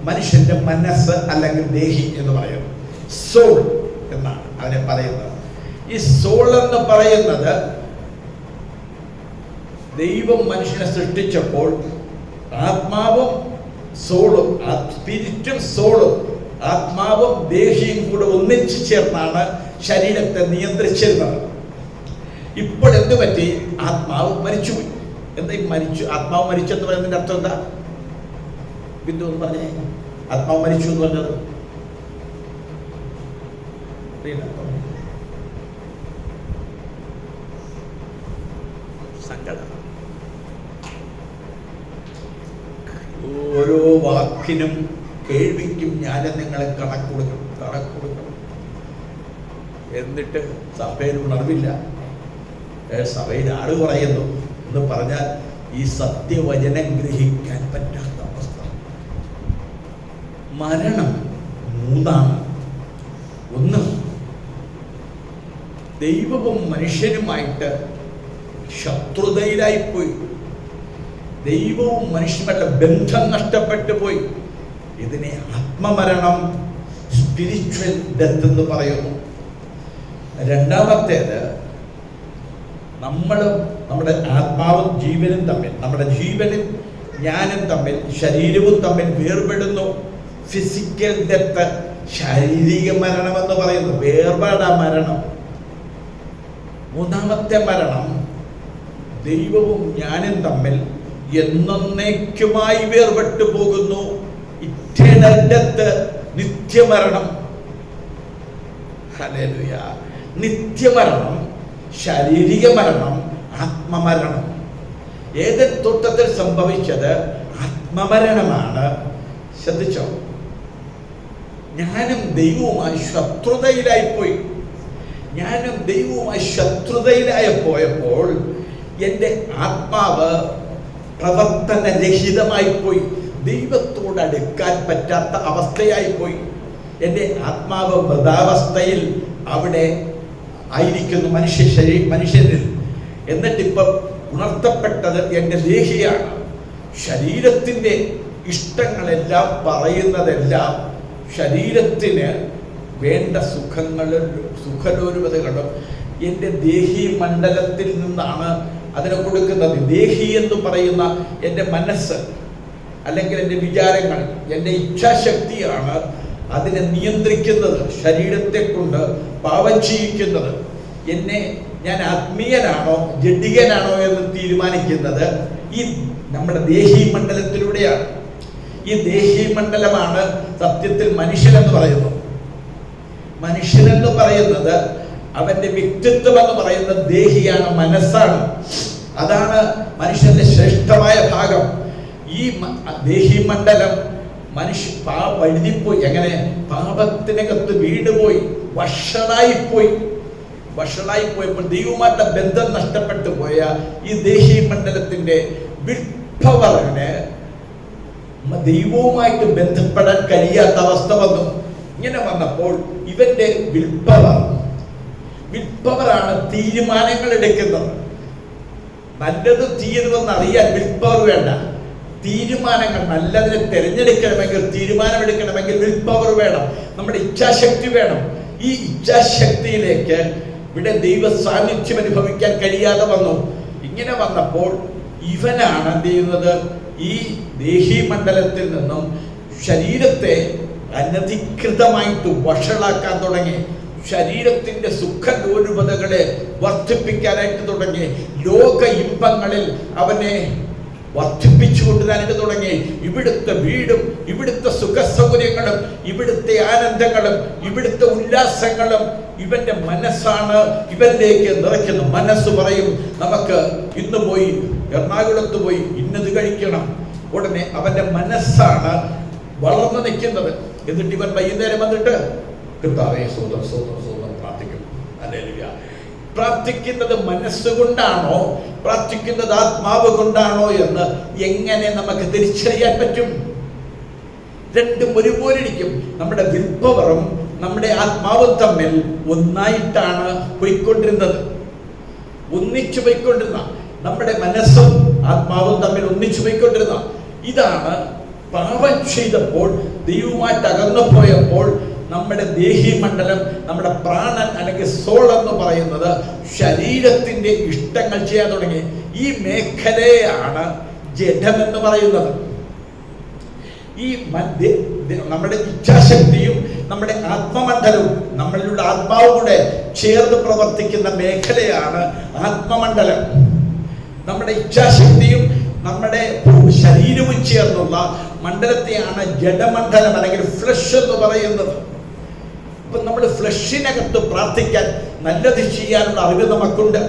മനുഷ്യന്റെ മനസ്സ് അല്ലെങ്കിൽ ദേഹി എന്ന് പറയുന്നത്. സോൾ എന്നാണ് അതിനെ പറയുന്നത്. ഈ സോൾ എന്ന് പറയുന്നത് ദൈവം മനുഷ്യനെ സൃഷ്ടിച്ചപ്പോൾ ആത്മാവും സോളും, സ്പിരിറ്റും സോളും, ആത്മാവും ദേഹിയും കൂടെ ഒന്നിച്ചു ചേർന്നാണ് ശരീരത്തെ നിയന്ത്രിച്ചിരുന്നത്. ഇപ്പോൾ എന്ത് പറ്റി? ആത്മാവ് മരിച്ചുപോയി. എന്താ ഈ മരിച്ചു? ആത്മാവ് മരിച്ചെന്ന് പറയുന്നതിന്റെ അർത്ഥം എന്താ? ബിന്ദു എന്ന് പറഞ്ഞേ. ആത്മാവ് മരിച്ചു എന്ന് പറഞ്ഞത് സങ്കടം. ഓരോ വാക്കിനും കേൾവിക്കും ഞാൻ നിങ്ങളെ കണക്ക് കൊടുക്കണം. എന്നിട്ട് സഭയിൽ ഉണർവില്ല, സഭയിൽ ആള് പറയുന്നു എന്ന് പറഞ്ഞാൽ ഈ സത്യവചനം ഗ്രഹിക്കാൻ പറ്റാത്ത അവസ്ഥ. മരണം 3 ഒന്ന്, ദൈവവും മനുഷ്യനുമായിട്ട് ശത്രുതയിലായിപ്പോയി. ദൈവവും മനുഷ്യനുമായിട്ട് ബന്ധം നഷ്ടപ്പെട്ടു പോയി. ഇതിനെ ആത്മമരണം, സ്പിരിച്വൽ ഡെത്ത് എന്ന് പറയുന്നു. രണ്ടാമത്തേത്, നമ്മുടെ ആത്മാവും ജീവനും തമ്മിൽ, നമ്മുടെ ജീവനും ജ്ഞാനും തമ്മിൽ, ശരീരവും തമ്മിൽ വേർപെടുന്നു. ഫിസിക്കൽ ഡെത്ത്, ശാരീരിക മരണം എന്ന് പറയുന്നു. വേർപാട മരണം. മൂന്നാമത്തെ മരണം, ദൈവവും ഞാനും തമ്മിൽ എന്നേക്കുമായി വേർപെട്ടു പോകുന്നു. ഇറ്റേണൽ ഡെത്ത്, നിത്യമരണം. ഹല്ലേലൂയ. നിത്യമരണം, ശാരീരിക മരണം, ആത്മമരണം. ഏദൻ തോട്ടത്തിൽ സംഭവിച്ചത് ആത്മമരണമാണ്. ശ്രദ്ധിച്ചോ? ഞാനും ദൈവവുമായി ശത്രുതയിലായിപ്പോയി. ഞാനും ദൈവവുമായി ശത്രുതയിലായപ്പോയപ്പോൾ എൻ്റെ ആത്മാവ് പ്രവർത്തനരഹിതമായി പോയി. ദൈവത്തോട് അടുക്കാൻ പറ്റാത്ത അവസ്ഥയായിപ്പോയി. എൻ്റെ ആത്മാവ് മൃതാവസ്ഥയിൽ അവിടെ ആയിരിക്കുന്നു മനുഷ്യരിൽ. എന്നിട്ടിപ്പം ഉണർത്തപ്പെട്ടത് എൻ്റെ ദേഹിയാണ്. ശരീരത്തിൻ്റെ ഇഷ്ടങ്ങളെല്ലാം പറയുന്നതെല്ലാം ശരീരത്തിന് വേണ്ട സുഖലോലുപതകളും എൻ്റെ ദേഹി മണ്ഡലത്തിൽ നിന്നാണ് അതിനെ കൊടുക്കുന്നത്. ദേഹി എന്ന് പറയുന്ന എൻ്റെ മനസ്സ്, അല്ലെങ്കിൽ എൻ്റെ വിചാരങ്ങൾ, എൻ്റെ ഇച്ഛാശക്തിയാണ് അതിനെ നിയന്ത്രിക്കുന്നത്, ശരീരത്തെ കൊണ്ട് പാപം ചെയ്യിക്കുന്നത്. ഞാൻ ആത്മീയനാണോ ജഡികനാണോ എന്ന് തീരുമാനിക്കുന്നത് ഈ നമ്മുടെ ദേഹി മണ്ഡലത്തിലൂടെയാണ്. ഈ ദേഹി മണ്ഡലമാണ് സത്യത്തിൽ മനുഷ്യനെന്ന് പറയുന്നത്. മനുഷ്യനെന്ന് പറയുന്നത് അവന്റെ വ്യക്തിത്വം എന്ന് പറയുന്നത് ദേഹിയാണ്, മനസ്സാണ്. അതാണ് മനുഷ്യന്റെ ശ്രേഷ്ഠമായ ഭാഗം. ഈ ദേഹി മണ്ഡലം വഴുതിപ്പോയി. എങ്ങനെ? പാപത്തിനകത്ത് വീടുപോയി, വഷളായിപ്പോയപ്പോൾ ദൈവമായിട്ടുള്ള ബന്ധം നഷ്ടപ്പെട്ടു പോയ ഈ ദേഹി മണ്ഡലത്തിന്റെ വിൽപ്പവറിന് ദൈവവുമായിട്ട് ബന്ധപ്പെടാൻ കഴിയാത്ത അവസ്ഥ വന്നു. ഇങ്ങനെ വന്നപ്പോൾ ഇവന്റെ വിൽപ്പവറാണ് തീരുമാനങ്ങൾ എടുക്കുന്നത്. നല്ലത് തീയതുമെന്ന് അറിയാൻ വിൽപ്പവർ വേണ്ട. തീരുമാനങ്ങൾ നല്ലതിനെ തിരഞ്ഞെടുക്കണമെങ്കിൽ, തീരുമാനമെടുക്കണമെങ്കിൽ വിൽപ്പവർ വേണം, നമ്മുടെ ഇച്ഛാശക്തി വേണം. ഈ ഇച്ഛാശക്തിയിലേക്ക് ഇവിടെ ദൈവ സാന്നിധ്യം അനുഭവിക്കാൻ കഴിയാതെ വന്നു. ഇങ്ങനെ വന്നപ്പോൾ ഇവനാണ് എന്ത് ചെയ്യുന്നത്? ഈ ദേഹി മണ്ഡലത്തിൽ നിന്നും ശരീരത്തെ അനധികൃതമായിട്ട് വഷളാക്കാൻ തുടങ്ങി. ശരീരത്തിന്റെ സുഖലോലുപതകളെ വർദ്ധിപ്പിക്കാനായിട്ട് തുടങ്ങി. ലോക ഇമ്പങ്ങളിൽ അവനെ വർദ്ധിപ്പിച്ചു കൊണ്ടുവരാനായിട്ട് തുടങ്ങി. ഇവിടുത്തെ വീടും ഇവിടുത്തെ സുഖസൗകര്യങ്ങളും ഇവിടുത്തെ ആനന്ദങ്ങളും ഇവിടുത്തെ ഉല്ലാസങ്ങളും ഇവന്റെ മനസ്സാണ് ഇവനിലേക്ക് നിറയ്ക്കുന്നത്. മനസ്സ് പറയും, നമുക്ക് ഇന്ന് പോയി എറണാകുളത്ത് പോയി ഇന്നത് കഴിക്കണം. ഉടനെ അവന്റെ മനസ്സാണ് വളർന്നു നിൽക്കുന്നത്. എന്നിട്ട് ഇവൻ വൈകുന്നേരം വന്നിട്ട് കർത്താവേ സ്വതം പ്രാർത്ഥിക്കും. ഹല്ലേലൂയ. പ്രാർത്ഥിക്കുന്നത് മനസ്സുകൊണ്ടാണോ പ്രാർത്ഥിക്കുന്നത് ആത്മാവ് കൊണ്ടാണോ എന്ന് എങ്ങനെ നമുക്ക് തിരിച്ചറിയാൻ പറ്റും? രണ്ടും ഒരുപോലെ ഇരിക്കും. നമ്മുടെ വിൽപ്പവറും നമ്മുടെ ആത്മാവും തമ്മിൽ ഒന്നായിട്ടാണ് പോയിക്കൊണ്ടിരുന്നത്, ഒന്നിച്ചു പോയിക്കൊണ്ടിരുന്ന. നമ്മുടെ മനസ്സും ആത്മാവും തമ്മിൽ ഒന്നിച്ചു പോയിക്കൊണ്ടിരുന്ന. ഇതാണ് പാപം ചെയ്തപ്പോൾ, ദൈവവുമായിട്ട് അകന്നു പോയപ്പോൾ നമ്മുടെ ദേഹി മണ്ഡലം, നമ്മുടെ പ്രാണൻ അല്ലെങ്കിൽ സോൾ എന്ന് പറയുന്നത് ശരീരത്തിന്റെ ഇഷ്ടങ്ങൾ ചെയ്യാൻ തുടങ്ങി. ഈ മേഖലയാണ് ജഡം എന്ന് പറയുന്നത്. ഈ നമ്മുടെ ഇച്ഛാശക്തിയും നമ്മുടെ ആത്മമണ്ഡലവും, നമ്മളിലുള്ള ആത്മാവും കൂടെ ചേർന്ന് പ്രവർത്തിക്കുന്ന മേഖലയാണ് ആത്മമണ്ഡലം. നമ്മുടെ ഇച്ഛാശക്തിയും നമ്മുടെ ശരീരവും ചേർന്നുള്ള മണ്ഡലത്തെയാണ് ജഡമണ്ഡലം അല്ലെങ്കിൽ ഫ്ലഷ് എന്ന് പറയുന്നത്. അപ്പൊ നമ്മൾ ഫ്ലഷിനകത്ത് പ്രാർത്ഥിക്കാൻ, നല്ലത് ചെയ്യാനുള്ള അറിവ് നമുക്കുണ്ട്.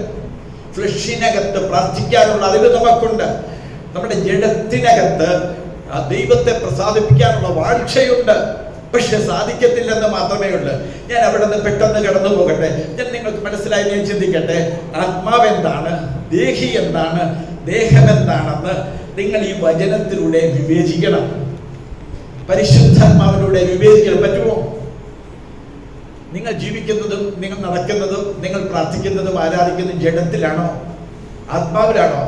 ഫ്ലഷിനകത്ത് പ്രാർത്ഥിക്കാനുള്ള അറിവ് നമുക്കുണ്ട്. നമ്മുടെ ജഡത്തിനകത്ത് ദൈവത്തെ പ്രസാദിപ്പിക്കാനുള്ള വാഞ്ഛയുണ്ട്. പക്ഷെ സാധിക്കത്തില്ലെന്ന് മാത്രമേ ഉള്ളൂ. ഞാൻ അവിടെ നിന്ന് പെട്ടെന്ന് കടന്നു പോകട്ടെ. ഞാൻ നിങ്ങൾക്ക് മനസ്സിലായി ഞാൻ ചിന്തിക്കട്ടെ. ആത്മാവ് എന്താണ്, ദേഹി എന്താണ്, ദേഹം എന്താണെന്ന് നിങ്ങൾ ഈ വചനത്തിലൂടെ വിവേചിക്കണം. പരിശുദ്ധാത്മാവിലൂടെ വിവേചിക്കാൻ പറ്റുമോ? നിങ്ങൾ ജീവിക്കുന്നതും നിങ്ങൾ നടക്കുന്നതും നിങ്ങൾ പ്രാർത്ഥിക്കുന്നതും ആരാധിക്കുന്നതും ജഡത്തിലാണോ ആത്മാവിലാണോ?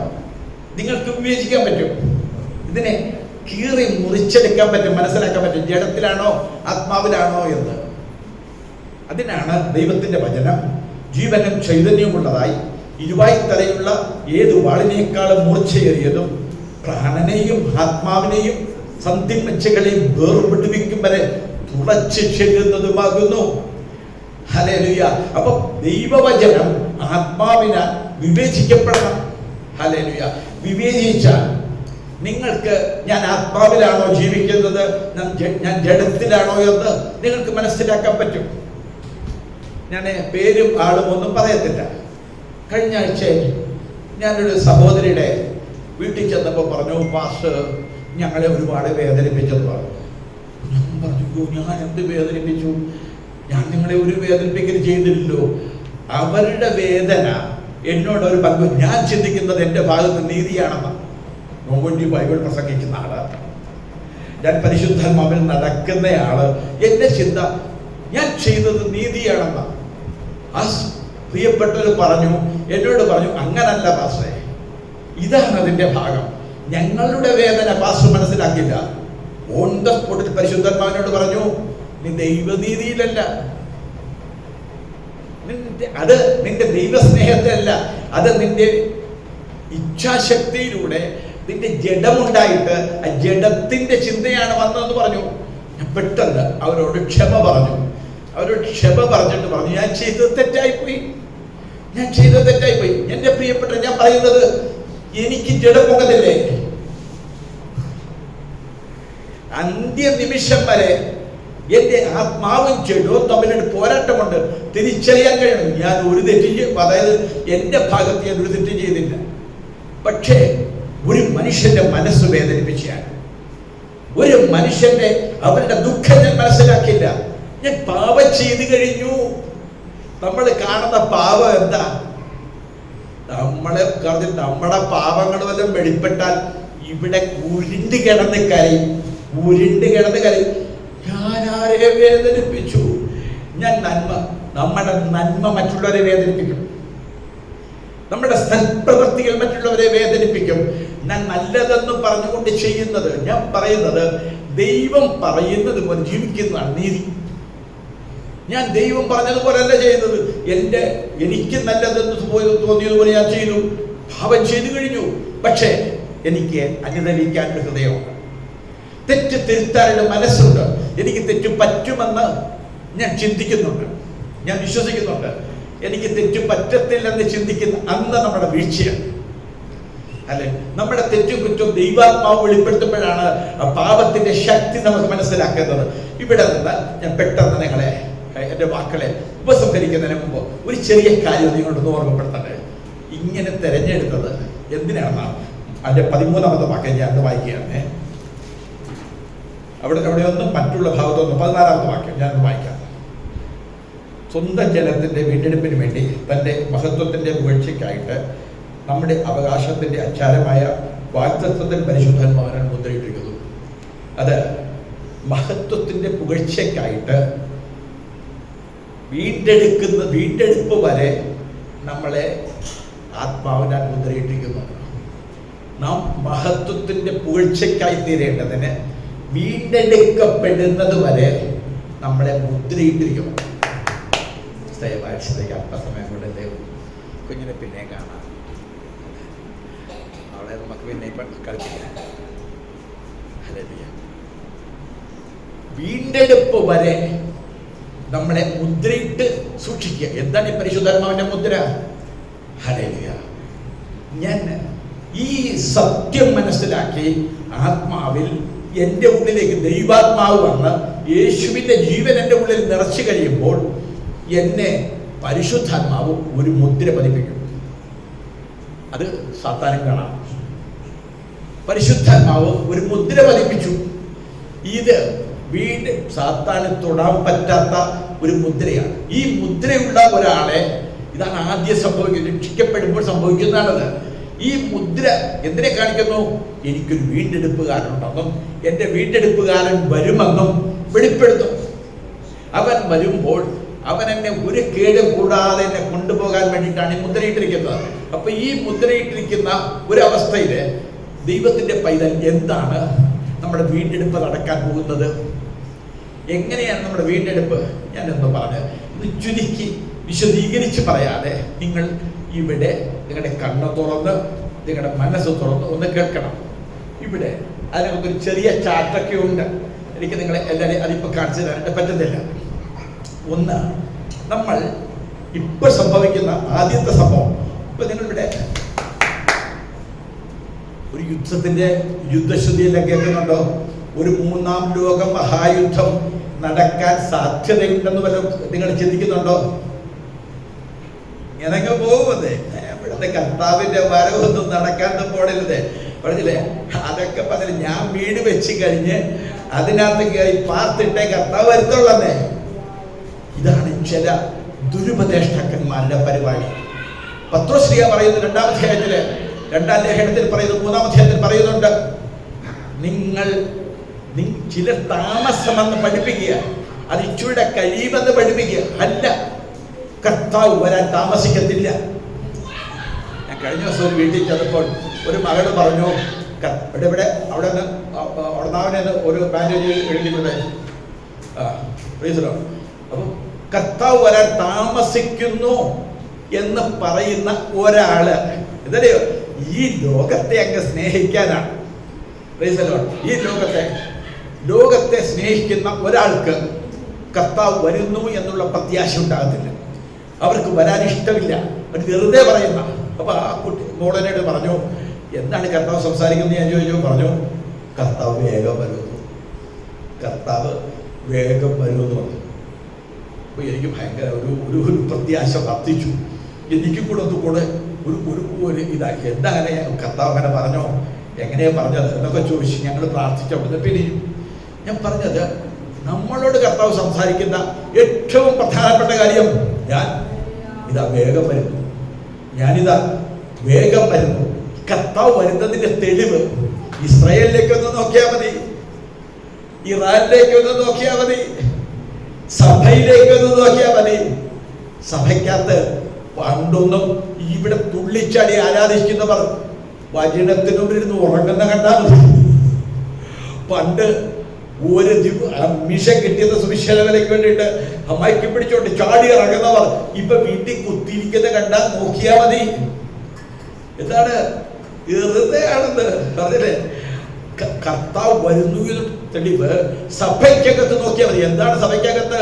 നിങ്ങൾക്ക് വിവേചിക്കാൻ പറ്റും. ഇതിനെ കീറി മുറിച്ചെടുക്കാൻ പറ്റും, മനസ്സിലാക്കാൻ പറ്റും. ജഡത്തിലാണോ ആത്മാവിലാണോ എന്ന്. അതിനാണ് ദൈവത്തിന്റെ വചനം ജീവനും ചൈതന്യമുള്ളതായി ഇരുവായ്ത്തലയുള്ള ഏതു വാളിനേക്കാളും മൂർച്ചയേറിയതും പ്രാണനെയും ആത്മാവിനെയും സന്ധിമച്ചകളെയും വേർപിടിപ്പിക്കും വരെ തുളച്ചു ചെല്ലുന്നതുമാകുന്നു. ഹല്ലേലൂയ. അപ്പൊ ദൈവവചനം ആത്മാവിന് വിവേചിക്കപ്പെടണം. ഹല്ലേലൂയ. വിവേചിച്ചാൽ നിങ്ങൾക്ക് ഞാൻ ആത്മാവിലാണോ ജീവിക്കുന്നത്, ഞാൻ ജഡത്തിലാണോ എന്ന് നിങ്ങൾക്ക് മനസ്സിലാക്കാൻ പറ്റും. ഞാൻ പേരും ആളും ഒന്നും പറയത്തില്ല. കഴിഞ്ഞ ആഴ്ച ഞാനൊരു സഹോദരിയുടെ വീട്ടിൽ ചെന്നപ്പോൾ പറഞ്ഞു, പാസ്റ്റർ ഞങ്ങളെ ഒരുപാട് വേദനിപ്പിച്ചെന്ന് പറഞ്ഞു. ഞാൻ പറഞ്ഞു, ഞാൻ എന്ത് വേദനിപ്പിച്ചു? ഞാൻ നിങ്ങളെ ഒരു വേദനിപ്പിക്കൽ ചെയ്തില്ലല്ലോ. അവരുടെ വേദന എന്നോട് ഒരു പങ്കു. ഞാൻ ചിന്തിക്കുന്നത് എൻ്റെ ഭാഗത്ത് നീതിയാണെന്ന്. നോമ്പി ബൈബിൾ പ്രസംഗിക്കുന്ന ആളാണ് ഞാൻ, പരിശുദ്ധാത്മാവിൽ നടക്കുന്നയാള്. എൻ്റെ ചിന്ത ഞാൻ ചെയ്തത് നീതിയാണെന്ന്. ആ പ്രിയപ്പെട്ടവർ പറഞ്ഞു, എന്നോട് പറഞ്ഞു, അങ്ങനല്ല പാസ്റ്ററെ, ഇതാണ് അതിൻ്റെ ഭാഗം. ഞങ്ങളുടെ വേദന പാസ്റ്റർ മനസ്സിലാക്കില്ല. ഓൺ ദ സ്പോട്ടിൽ പരിശുദ്ധാത്മാവിനോട് പറഞ്ഞു, നീ ദൈവനീതിയിലല്ല, അത് നിന്റെ ദൈവസ്നേഹത്തിലല്ല, അത് നിന്റെ ഇച്ഛാശക്തിയിലൂടെ നിന്റെ ജഡമുണ്ടായിട്ട് ആ ജഡത്തിന്റെ ചിന്തയാണ് വന്നതെന്ന് പറഞ്ഞു. ഞാൻ പെട്ടെന്ന് അവരോട് ക്ഷമ പറഞ്ഞു. അവരോട് ക്ഷമ പറഞ്ഞിട്ട് പറഞ്ഞു, ഞാൻ ചെയ്തത് തെറ്റായിപ്പോയി. എൻ്റെ പ്രിയപ്പെട്ട, ഞാൻ പറയുന്നത് എനിക്ക് ജഡമുഖത്തില്ലേ, അന്ത്യനിമിഷം വരെ എൻ്റെ ആത്മാവും ജഡവും തമ്മിലൊരു പോരാട്ടമുണ്ട്. തിരിച്ചറിയാൻ കഴിയണം ഞാൻ ഒരു തെറ്റും, അതായത് എൻ്റെ ഭാഗത്ത് ഞാൻ ഒരു തെറ്റും ചെയ്തില്ല. പക്ഷേ ഒരു മനുഷ്യന്റെ മനസ്സ് വേദനിപ്പിച്ചാൽ, ഒരു മനുഷ്യന്റെ അവരുടെ ദുഃഖം ഞാൻ മനസ്സിലാക്കില്ല. ഞാൻ പാപം ചെയ്തു കഴിഞ്ഞു. നമ്മൾ കാണുന്ന പാപം എന്താ? നമ്മുടെ പാപങ്ങൾ വല്ലതും വെളിപ്പെട്ടാൽ ഇവിടെ ഉരുണ്ട് കിടന്ന് കരയും. ഞാൻ ആരെ വേദനിപ്പിച്ചു? നമ്മുടെ നന്മ മറ്റുള്ളവരെ വേദനിപ്പിക്കും. നമ്മുടെ സൽപ്രവൃത്തികൾ മറ്റുള്ളവരെ വേദനിപ്പിക്കും. ഞാൻ നല്ലതെന്ന് പറഞ്ഞുകൊണ്ട് ചെയ്യുന്നത്, ഞാൻ പറയുന്നത് ദൈവം പറയുന്നത് പോലെ ജീവിക്കുന്നതാണ് നീതി. ഞാൻ ദൈവം പറഞ്ഞതുപോലെയല്ല ചെയ്യുന്നത്. എനിക്ക് നല്ലതെന്ന് തോന്നിയതുപോലെ ഞാൻ ചെയ്തു, പാപം ചെയ്തു കഴിഞ്ഞു. പക്ഷേ എനിക്ക് അനുദവിക്കാനുള്ള ഹൃദയമുണ്ട്, തെറ്റ് തിരുത്താനുള്ള മനസ്സുണ്ട്. എനിക്ക് തെറ്റ് പറ്റുമെന്ന് ഞാൻ ചിന്തിക്കുന്നുണ്ട്, ഞാൻ വിശ്വസിക്കുന്നുണ്ട്. എനിക്ക് തെറ്റ് പറ്റത്തില്ലെന്ന് ചിന്തിക്കുന്ന അന്ന് നമ്മുടെ വീഴ്ചയാണ്, അല്ലെ? നമ്മുടെ തെറ്റും കുറ്റവും ദൈവാത്മാവ് വെളിപ്പെടുത്തുമ്പോഴാണ് പാപത്തിന്റെ ശക്തി നമുക്ക് മനസ്സിലാക്കുന്നത്. ഇവിടെ നിന്ന് ഞാൻ പെട്ടെന്ന് നിങ്ങളെ, എൻ്റെ വാക്കളെ ഉപസംഹരിക്കുന്നതിന് മുമ്പ് ഒരു ചെറിയ കാര്യം നിങ്ങളോട് ഓർമ്മപ്പെടുത്തട്ടെ. ഇങ്ങനെ തെരഞ്ഞെടുത്തത് എന്തിനാണെന്നാണ് അതിൻ്റെ 13ാമത്തെ വാക്യം ഞാൻ വായിക്കുകയാണ്. അവിടെയൊന്നും മറ്റുള്ള ഭാഗത്തൊന്നും 14ാമത്തെ വാക്യം ഞാൻ വായിക്കാം. സ്വന്തം ജനത്തിൻ്റെ വീണ്ടെടുപ്പിന് വേണ്ടി തൻ്റെ മഹത്വത്തിൻ്റെ പുകഴ്ചയ്ക്കായിട്ട് നമ്മുടെ അവകാശത്തിൻ്റെ അച്ചാരമായ വാഗ്ദത്തത്തിൽ പരിശുദ്ധാത്മാവിനെ മുദ്രയിട്ടിരിക്കുന്നു. അത് മഹത്വത്തിൻ്റെ പുകഴ്ചയ്ക്കായിട്ട് വീണ്ടെടുപ്പ് വരെ നമ്മളെ ആത്മാവിനാൽ മുദ്രയിട്ടിരിക്കുന്നു. നാം മഹത്വത്തിൻ്റെ പുകഴ്ചയ്ക്കായി തീരേണ്ടതിന് വീണ്ടെടുക്കപ്പെടുന്നത് വരെ നമ്മളെ മുദ്രയിട്ടിരിക്കുന്നു. ദയവാഴ്ചത്തേക്ക് അല്പസമയം കൊണ്ട് കുഞ്ഞിനെ പിന്നെ കാണാം. അവളെ നമുക്ക് പിന്നെ കളിപ്പിക്കാം. വീണ്ടെടുപ്പ് വരെ നമ്മളെ മുദ്രയിട്ട് സൂക്ഷിക്കുക. എന്താണ് ഈ പരിശുദ്ധാത്മാവിന്റെ മുദ്ര? ഹല്ലേലൂയ. ഞാൻ ഈ സത്യം മനസ്സിലാക്കി ആത്മാവിൽ എൻ്റെ ഉള്ളിലേക്ക് ദൈവാത്മാവ് വന്ന് യേശുവിൻ്റെ ജീവൻ എൻ്റെ ഉള്ളിൽ നിറച്ചു കഴിയുമ്പോൾ എന്നെ പരിശുദ്ധാത്മാവ് ഒരു മുദ്ര പതിപ്പിക്കും. അത് സാത്താനും കാണാം. പരിശുദ്ധാത്മാവ് ഒരു മുദ്ര പതിപ്പിച്ചു. ഇത് വീണ്ടും സാത്താന് തൊടാൻ പറ്റാത്ത ഒരു മുദ്രയാണ്. ഈ മുദ്രയുള്ള ഒരാളെ, ഇതാണ് ആദ്യം സംഭവിക്കുന്നത്, രക്ഷിക്കപ്പെടുമ്പോൾ സംഭവിക്കുന്നതാണത്. ഈ മുദ്ര എന്തിനെ കാണിക്കുന്നു? എനിക്കൊരു വീണ്ടെടുപ്പുകാരനുണ്ടെന്നും എൻ്റെ വീണ്ടെടുപ്പുകാരൻ വരുമെന്നും വെളിപ്പെടുത്തും. അവൻ വരുമ്പോൾ അവൻ എന്നെ ഒരു കേടും കൂടാതെ എന്നെ കൊണ്ടുപോകാൻ വേണ്ടിയിട്ടാണ് ഈ മുദ്രയിട്ടിരിക്കുന്നത്. അപ്പൊ ഈ മുദ്രയിട്ടിരിക്കുന്ന ഒരു അവസ്ഥയിൽ ദൈവത്തിന്റെ പൈതൽ എന്താണ് നമ്മുടെ വീണ്ടെടുപ്പ് നടക്കാൻ പോകുന്നത്? എങ്ങനെയാണ് നമ്മുടെ വീണ്ടെടുപ്പ്? ഞാനൊന്ന് പറഞ്ഞ് ഇത് ചുരുക്കി വിശദീകരിച്ച് പറയാതെ നിങ്ങൾ ഇവിടെ നിങ്ങളുടെ കണ്ണ് തുറന്ന് നിങ്ങളുടെ മനസ്സ് തുറന്ന് ഒന്ന് കേൾക്കണം. ഇവിടെ അതിനകത്തൊരു ചെറിയ ചാട്ടൊക്കെ ഉണ്ട്. എനിക്ക് നിങ്ങളെ എല്ലാവരെയും അതിപ്പോൾ കാണിച്ചു തരാനായിട്ട് പറ്റുന്നില്ല. ഒന്ന്, നമ്മൾ ഇപ്പൊ സംഭവിക്കുന്ന ആദ്യത്തെ സംഭവം, ഇപ്പൊ നിങ്ങളിവിടെ ഒരു യുദ്ധശ്രുതിയെല്ലാം കേൾക്കുന്നുണ്ടോ? ഒരു 3ാം ലോക മഹായുദ്ധം നടക്കാൻ സാധ്യതയുണ്ടെന്ന് വല്ലതും നിങ്ങൾ ചിന്തിക്കുന്നുണ്ടോ? ഇങ്ങനൊക്കെ പോകുന്നത് ഇവിടുത്തെ കർത്താവിന്റെ വരവൊന്നും നടക്കാൻ പോടരുത്. പറഞ്ഞില്ലേ? അതൊക്കെ പറഞ്ഞില്ല. ഞാൻ വീട് വെച്ച് കഴിഞ്ഞ് അതിനകത്ത് കയറി പാർത്തിട്ടേ കർത്താവ് വരുത്തുള്ളന്നേ. ഇതാണ് ചില ദുരുപദേഷ്ടാക്കന്മാരുടെ പരിപാടി. പത്രോസ് പറയുന്നു 2-ാം അധ്യായത്തില് 2-ാം ലേഖനത്തിൽ പറയുന്നു, 3-ാം അധ്യായത്തിൽ പറയുന്നുണ്ട്, നിങ്ങൾ ചിലർ താമസമെന്ന് പഠിപ്പിക്കുക, അത് ഇച്ചൂടെ കഴിയുമെന്ന് പഠിപ്പിക്കുക. അല്ല, കർത്താവ് വരാൻ താമസിക്കത്തില്ല. ഞാൻ കഴിഞ്ഞ ദിവസം ഒരു വീട്ടിൽ ചെന്നപ്പോൾ ഒരു മകള് പറഞ്ഞു, ഇവിടെ അവിടെ നിന്ന് ഒന്നാവിനെ ഒരു ബാൻഡേജ് എഴുതിക്കൊണ്ട് അപ്പം കർത്താവ് വരാൻ താമസിക്കുന്നു എന്ന് പറയുന്ന ഒരാള് എന്തറിയോ, ഈ ലോകത്തെ അങ്ങ് സ്നേഹിക്കാനാണ്. ഈ ലോകത്തെ സ്നേഹിക്കുന്ന ഒരാൾക്ക് കർത്താവ് വരുന്നു എന്നുള്ള പ്രത്യാശ ഉണ്ടാകത്തില്ല. അവർക്ക് വരാൻ ഇഷ്ടമില്ല, അവർ വെറുതെ പറയുന്ന. അപ്പൊ ആ കുട്ടി മോളനോട് പറഞ്ഞു, എന്താണ് കർത്താവ് സംസാരിക്കുന്നത് ഞാൻ ചോദിച്ചു. പറഞ്ഞു, കർത്താവ് വേഗം വരുന്നു, കർത്താവ് വേഗം വരുമെന്ന് പറഞ്ഞു. അപ്പൊ എനിക്ക് ഭയങ്കര ഒരു പ്രത്യാശ വർദ്ധിച്ചു. എനിക്കും കൂടെ ഒന്നുകൂടെ ഒരു ഇതാക്കി. എന്താ അങ്ങനെ കർത്താവ് അങ്ങനെ പറഞ്ഞോ, എങ്ങനെയാ പറഞ്ഞത് എന്നൊക്കെ ചോദിച്ചു. ഞങ്ങൾ പ്രാർത്ഥിച്ചു. അവിടുന്ന് പിരിയും. ഞാൻ പറഞ്ഞത്, നമ്മളോട് കർത്താവ് സംസാരിക്കുന്ന ഏറ്റവും പ്രധാനപ്പെട്ട കാര്യം, ഇതാ വേഗം വരുന്നു, ഞാനിതാ വേഗം വരുന്നു. കർത്താവ് വരുന്നതിന്റെ തെളിവ് ഇസ്രായേലിലേക്കൊന്ന് നോക്കിയാൽ മതി, ഇറാനിലേക്കൊന്ന് നോക്കിയാൽ മതി, സഭയിലേക്കൊന്ന് നോക്കിയാൽ മതി. സഭയ്ക്കകത്ത് പണ്ടൊന്നും ഇവിടെ തുള്ളിച്ചാടി ആരാധിക്കുന്നവർ വചനത്തിനുള്ളിരുന്ന് ഉറങ്ങുന്ന കണ്ടാൽ മതി. പണ്ട് ഒരു മിഷ കിട്ടിയത് സുവിശേഷകർക്ക് വേണ്ടിയിട്ട് അമ്മയ്ക്ക് പിടിച്ചോണ്ട് ചാടി ഇറങ്ങുന്നവർ ഇപ്പൊ വീട്ടിൽ കുത്തിയിരിക്കുന്ന കണ്ടാൽ നോക്കിയാൽ മതി. എന്താണ് വെറുതെയാണെന്ന് പറഞ്ഞില്ലേ? കർത്താവ് വരുന്നു എന്ന് തെളിവ് സഭയ്ക്കകത്ത് നോക്കിയാൽ മതി. എന്താണ് സഭയ്ക്കകത്ത്?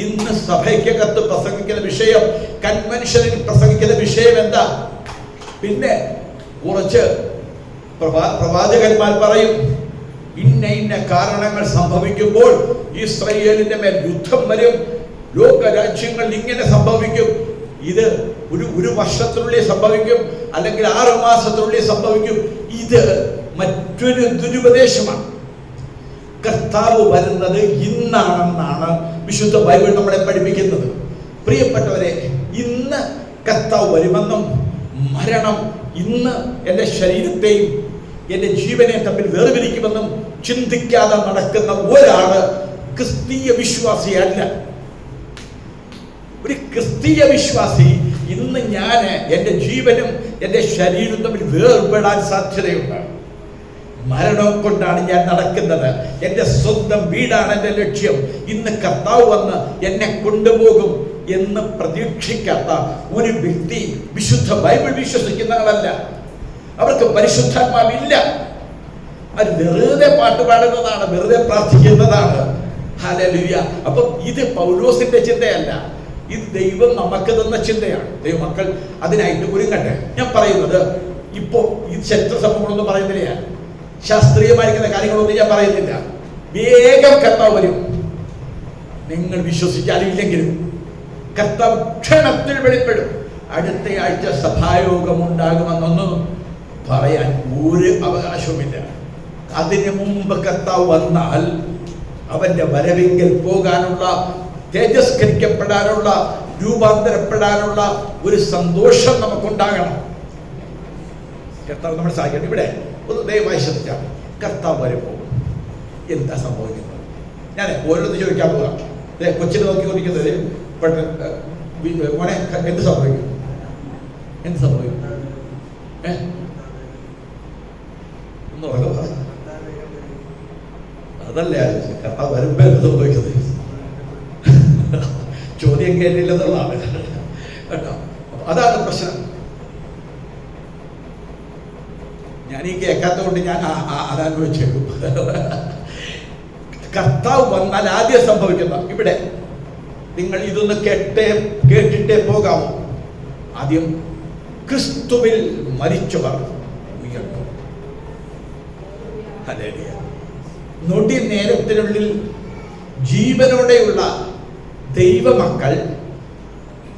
ഇന്ന് സഭയ്ക്കകത്ത് പ്രസംഗിക്കുന്ന വിഷയം, കൺവെൻഷനിൽ പ്രസംഗിക്കുന്ന വിഷയം എന്താ? പിന്നെ കുറച്ച് പ്രവാചകന്മാർ പറയും, ഇന്ന കാരണങ്ങൾ സംഭവിക്കുമ്പോൾ ഇസ്രായേലിന്റെ മേൽ യുദ്ധം വരും, ലോക രാജ്യങ്ങൾ ഇങ്ങനെ സംഭവിക്കും, ഇത് ഒരു വർഷത്തിനുള്ളിൽ സംഭവിക്കും, അല്ലെങ്കിൽ 6 മാസത്തിനുള്ളിൽ സംഭവിക്കും. ഇത് മറ്റൊരു ദുരുപദേശമാണ്. കർത്താവ് വരുന്നത് ഇന്നാണെന്നാണ് വിശുദ്ധ ബൈബിൾ നമ്മളെ പഠിപ്പിക്കുന്നത്. പ്രിയപ്പെട്ടവരെ, ഇന്ന് കർത്താവ് വരുമെന്നും മരണം ഇന്ന് എൻ്റെ ശരീരത്തെയും എൻ്റെ ജീവനെ തമ്മിൽ വേർതിരിക്കുമെന്നും ചിന്തിക്കാതെ നടക്കുന്ന ഒരാള് ക്രിസ്തീയ വിശ്വാസിയല്ല. ഒരു ക്രിസ്തീയ വിശ്വാസി ഇന്ന് ഞാൻ എൻ്റെ ജീവനും എൻ്റെ ശരീരവും തമ്മിൽ വേർപെടാൻ സാധ്യതയുണ്ട്. മരണം കൊണ്ടാണ് ഞാൻ നടക്കുന്നത്, എൻ്റെ സ്വന്തം വീടാണ് എൻ്റെ ലക്ഷ്യം, ഇന്ന് കർത്താവ് വന്ന് എന്നെ കൊണ്ടുപോകും എന്ന് പ്രതീക്ഷിക്കാത്ത ഒരു വ്യക്തി വിശുദ്ധ ബൈബിൾ വിശ്വസിക്കുന്ന ആളല്ല. അവർക്ക് പരിശുദ്ധാത്മാവില്ല. അവർ വെറുതെ പാട്ട് പാടുന്നതാണ്, വെറുതെ പ്രാർത്ഥിക്കുന്നതാണ്. ഹല്ലേലൂയ. അപ്പം ഇത് പൗലോസിന്റെ ചിന്തയല്ല, ഇത് ദൈവം നമുക്ക് തന്ന ചിന്തയാണ്. ദൈവമക്കൾ അതിനായിട്ട് ഒരുങ്ങട്ടെ. ഞാൻ പറയുന്നത് ഇപ്പോ ഈ ചരിത്ര സംഭവങ്ങളൊന്നും പറയുന്നില്ല, ശാസ്ത്രീയമായിരിക്കുന്ന കാര്യങ്ങളൊന്നും ഞാൻ പറയുന്നില്ല. വേഗം കർത്താവ് വരും. നിങ്ങൾ വിശ്വസിച്ചാലും ഇല്ലെങ്കിലും കർത്താവ് ക്ഷണത്തിൽ വെളിപ്പെടും. അടുത്ത ആഴ്ച സഭായോഗം ഉണ്ടാകുമെന്നൊന്നും പറയാൻ ഒരു അവകാശവുമില്ല. അതിനു മുമ്പ് കർത്താവ് വന്നാൽ അവന്റെ വരവെങ്കിൽ പോകാനുള്ള, തേജസ്കരിക്കപ്പെടാനുള്ള, രൂപാന്തരപ്പെടാനുള്ള ഒരു സന്തോഷം നമുക്കുണ്ടാകണം. കർത്താവ് നമ്മൾ സഹായിക്കണം. ഇവിടെ ഒന്ന് ദയവായി ശ്രദ്ധിക്കാം. കർത്താവ് വരുമ്പോൾ എന്താ സംഭവിക്കുന്നത്? ഞാൻ ഓരോരുത്തർ ചോദിക്കാൻ പോകാം. കൊച്ചിനെ നോക്കിക്കൊണ്ടിരിക്കുന്നത് മോനെ എന്ത് സംഭവിക്കും? എന്ത് സംഭവിക്കും? ഒന്ന് ഉറങ്ങുക. അതല്ലേ കർത്താവ് വരുമ്പോ എന്ത് സംഭവിക്കുന്നത്? ചോദ്യം കേട്ടില്ലെന്നുള്ളതാണ് കേട്ടോ. അതാണ് പ്രശ്നം. ഞാൻ ഈ കേൾക്കാത്ത കൊണ്ട് ഞാൻ അതാലോചിച്ചേക്കും. കർത്താവ് വന്നാൽ ആദ്യം സംഭവിക്കുന്ന, ഇവിടെ നിങ്ങൾ ഇതൊന്ന് കേട്ടിട്ടേ പോകാമോ? ആദ്യം ക്രിസ്തുവിൽ മരിച്ചവർ ഉയർന്നു. ഹല്ലേലൂയ. നൊടി നേരത്തിനുള്ളിൽ ജീവനോടെയുള്ള ദൈവമക്കൾ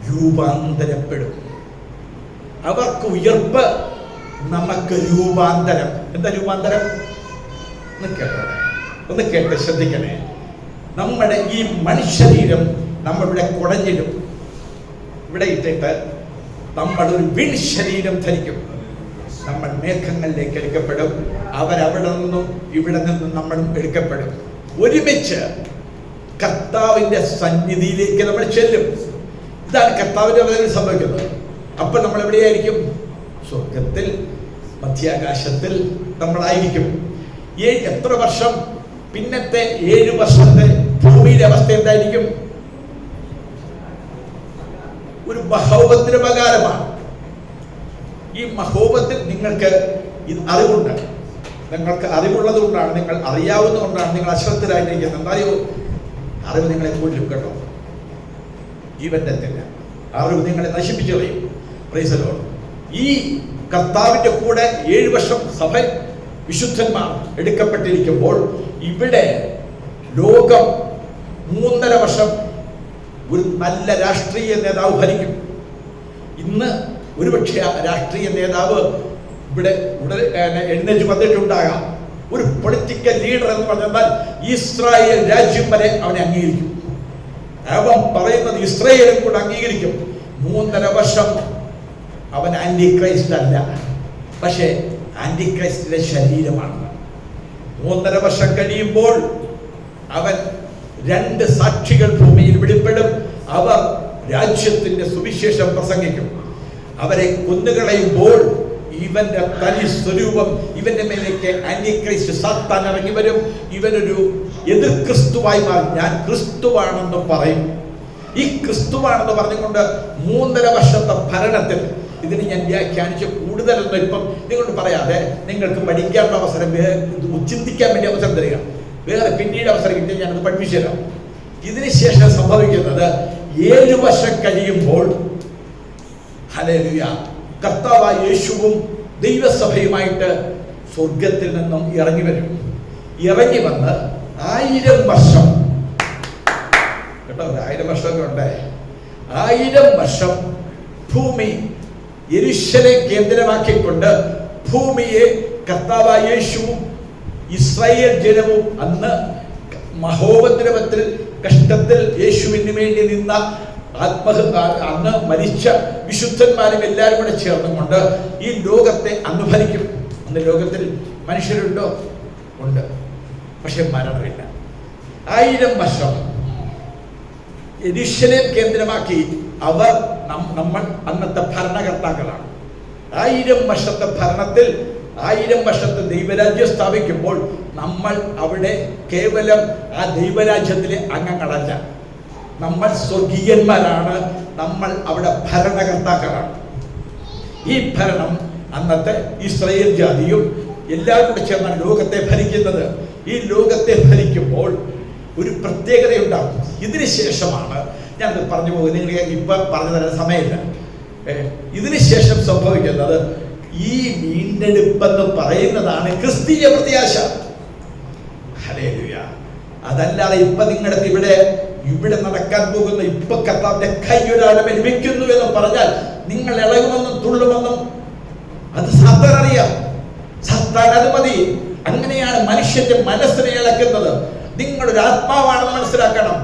രൂപാന്തരപ്പെടും. അവർക്ക് ഉയർപ്പ് നമുക്ക് രൂപാന്തരം. എന്താ രൂപാന്തരം? ഒന്ന് കേട്ട് ശ്രദ്ധിക്കണേ. നമ്മുടെ ഈ മനുഷ്യശരീരം നമ്മളിവിടെ കുടഞ്ഞിടും, ഇവിടെ ഇട്ടിട്ട് നമ്മളൊരു വിൺ ശരീരം ധരിക്കും. നമ്മൾ മേഘങ്ങളിലേക്ക് എടുക്കപ്പെടും. അവരവിടെ നിന്നും ഇവിടെ നിന്നും നമ്മളും എടുക്കപ്പെടും. ഒരുമിച്ച് കർത്താവിന്റെ സന്നിധിയിലേക്ക് നമ്മൾ ചെല്ലും. ഇതാണ് കർത്താവിന്റെ അവതരണം സംഭവിക്കുന്നത്. അപ്പോൾ നമ്മൾ എവിടെയായിരിക്കും? സ്വർഗത്തിൽ, മധ്യാകാശത്തിൽ നമ്മളായിരിക്കും. എത്ര വർഷം? പിന്നത്തെ 7 വർഷത്തെ ഭൂമിയുടെ അവസ്ഥ എന്തായിരിക്കും? ഒരു മഹോപത്തിന് പ്രകാരമാണ്. ഈ മഹോപത്തിൽ നിങ്ങൾക്ക് അറിവുണ്ട്. നിങ്ങൾക്ക് അറിവുള്ളത് കൊണ്ടാണ്, നിങ്ങൾ അറിയാവുന്നതുകൊണ്ടാണ് നിങ്ങൾ അശ്രദ്ധരായിരിക്കുന്നത്. എന്തായോ അറിവ് നിങ്ങളെ കൊല്ലും കേട്ടോ. ജീവന്റെ തന്നെ അറിവ് നിങ്ങളെ നശിപ്പിച്ചു കളയും. Praise the Lord. ഈ കർത്താവിന്റെ കൂടെ 7 വർഷം സഭ വിശുദ്ധന്മാർ എടുക്കപ്പെട്ടിരിക്കുമ്പോൾ ഇവിടെ ലോകം 3.5 വർഷം ഒരു നല്ല രാഷ്ട്രീയ നേതാവ് ഭരിക്കും. ഇന്ന് ഒരുപക്ഷെ ആ രാഷ്ട്രീയ നേതാവ് ഇവിടെ എഴുന്നേറ്റ് വന്നിട്ടുണ്ടാകാം. ഒരു പൊളിറ്റിക്കൽ ലീഡർ എന്ന് പറഞ്ഞാൽ ഇസ്രായേൽ രാജ്യം വരെ അവനെ അംഗീകരിക്കും. അവൻ പറയുന്നത് ഇസ്രായേലും കൂടെ അംഗീകരിക്കും. 3.5 വർഷം അവൻ ആന്റി ക്രൈസ്റ്റ് അല്ല, പക്ഷേ ആന്റി ക്രൈസ്റ്റിന്റെ ശരീരമാണ്. 3.5 വർഷം കഴിയുമ്പോൾ അവൻ 2 സാക്ഷികൾ ഭൂമിയിൽ വെളിപ്പെടും. അവർ രാജ്യത്തിന്റെ സുവിശേഷം പ്രസംഗിക്കും. അവരെ കൊന്നുകളയുമ്പോൾ ഇവന്റെ തനി സ്വരൂപം, ഇവന്റെ മേലേക്ക് ആന്റി ക്രൈസ്റ്റ് സാത്താൻ ഇറങ്ങി വരും. ഇവനൊരു എതിർ ക്രിസ്തുവായി മാറും. ഞാൻ ക്രിസ്തുവാണെന്ന് പറയും. ഈ ക്രിസ്തുവാണെന്ന് പറഞ്ഞുകൊണ്ട് 3.5 വർഷത്തെ ഭരണത്തിൽ ഇതിന് ഞാൻ വ്യാഖ്യാനിച്ച് കൂടുതലൊന്നും ഇപ്പം നിങ്ങളോട് പറയാതെ നിങ്ങൾക്ക് പഠിക്കാനുള്ള അവസരം, ചിന്തിക്കാൻ വേണ്ടി അവസരം തരിക. വേറെ പിന്നീട് അവസരം കിട്ടിയാൽ ഞാനത് പഠിപ്പിച്ചു തരാം. ഇതിന് ശേഷം സംഭവിക്കുന്നത് 7 വർഷം കഴിയുമ്പോൾ ഹല്ലേലൂയ, കർത്താവായ യേശുവും ദൈവസഭയുമായിട്ട് സ്വർഗത്തിൽ നിന്നും ഇറങ്ങി വരും. ഇറങ്ങി വന്ന് 1000 വർഷം കേട്ടോ, 1000 വർഷമൊക്കെ ഉണ്ട്. 1000 വർഷം ഭൂമി യെരൂശലേം കേന്ദ്രമാക്കിക്കൊണ്ട് ഭൂമിയെ കർത്താവായ യേശുവും ഇസ്രായേൽ ജനവും അന്ന് മഹോപദ്രവത്തിൽ കഷ്ടത്തിൽ യേശുവിന് വേണ്ടി നിന്ന അന്ന് മരിച്ച വിശുദ്ധന്മാരും എല്ലാവരും കൂടെ ചേർന്നുകൊണ്ട് ഈ ലോകത്തെ അന്ന് ഭരിക്കും. അന്ന് ലോകത്തിൽ മനുഷ്യരുണ്ടോ? ഉണ്ട്, പക്ഷെ മരണമില്ല. 1000 വർഷം യെരൂശലേം കേന്ദ്രമാക്കി അവർ നമ്മൾ അന്നത്തെ ഭരണകർത്താക്കളാണ്. 1000 വർഷത്തെ ഭരണത്തിൽ 1000 വർഷത്തെ ദൈവരാജ്യം സ്ഥാപിക്കുമ്പോൾ നമ്മൾ അവിടെ കേവലം ആ ദൈവരാജ്യത്തിലെ അംഗങ്ങളല്ല, നമ്മൾ സ്വർഗീയന്മാരാണ്. നമ്മൾ അവിടെ ഭരണകർത്താക്കളാണ്. ഈ ഭരണം അന്നത്തെ ഇസ്രായേൽ ജാതിയും എല്ലാവരും കൂടി ചേർന്നാണ് ലോകത്തെ ഭരിക്കുന്നത്. ഈ ലോകത്തെ ഭരിക്കുമ്പോൾ ഒരു പ്രത്യേകതയുണ്ടാകും. ഇതിന് ശേഷമാണ് ഞാനത് പറഞ്ഞു പോകുന്നത്. നിങ്ങൾ ഇപ്പം പറഞ്ഞു തരാൻ സമയമില്ല. ഇതിന് ശേഷം സംഭവിക്കുന്നത് ഈ വീണ്ടെടുപ്പെന്ന് പറയുന്നതാണ് ക്രിസ്തീയ പ്രത്യാശ. ഹല്ലേലൂയ. അതല്ലാതെ ഇപ്പൊ നിങ്ങളുടെ ഇവിടെ നടക്കാൻ പോകുന്ന ഇപ്പൊ കർത്താവിന്റെ കൈ ഒരാളെ ലഭിക്കുന്നു എന്ന് പറഞ്ഞാൽ നിങ്ങൾ ഇളകുമെന്നും തുള്ളുമെന്നും അത് സാത്താൻ അറിയാം. സാത്താൻ അത് മതി. അങ്ങനെയാണ് മനുഷ്യന്റെ മനസ്സിനെ ഇളക്കുന്നത്. നിങ്ങളൊരു ആത്മാവാണെന്ന് മനസ്സിലാക്കണം.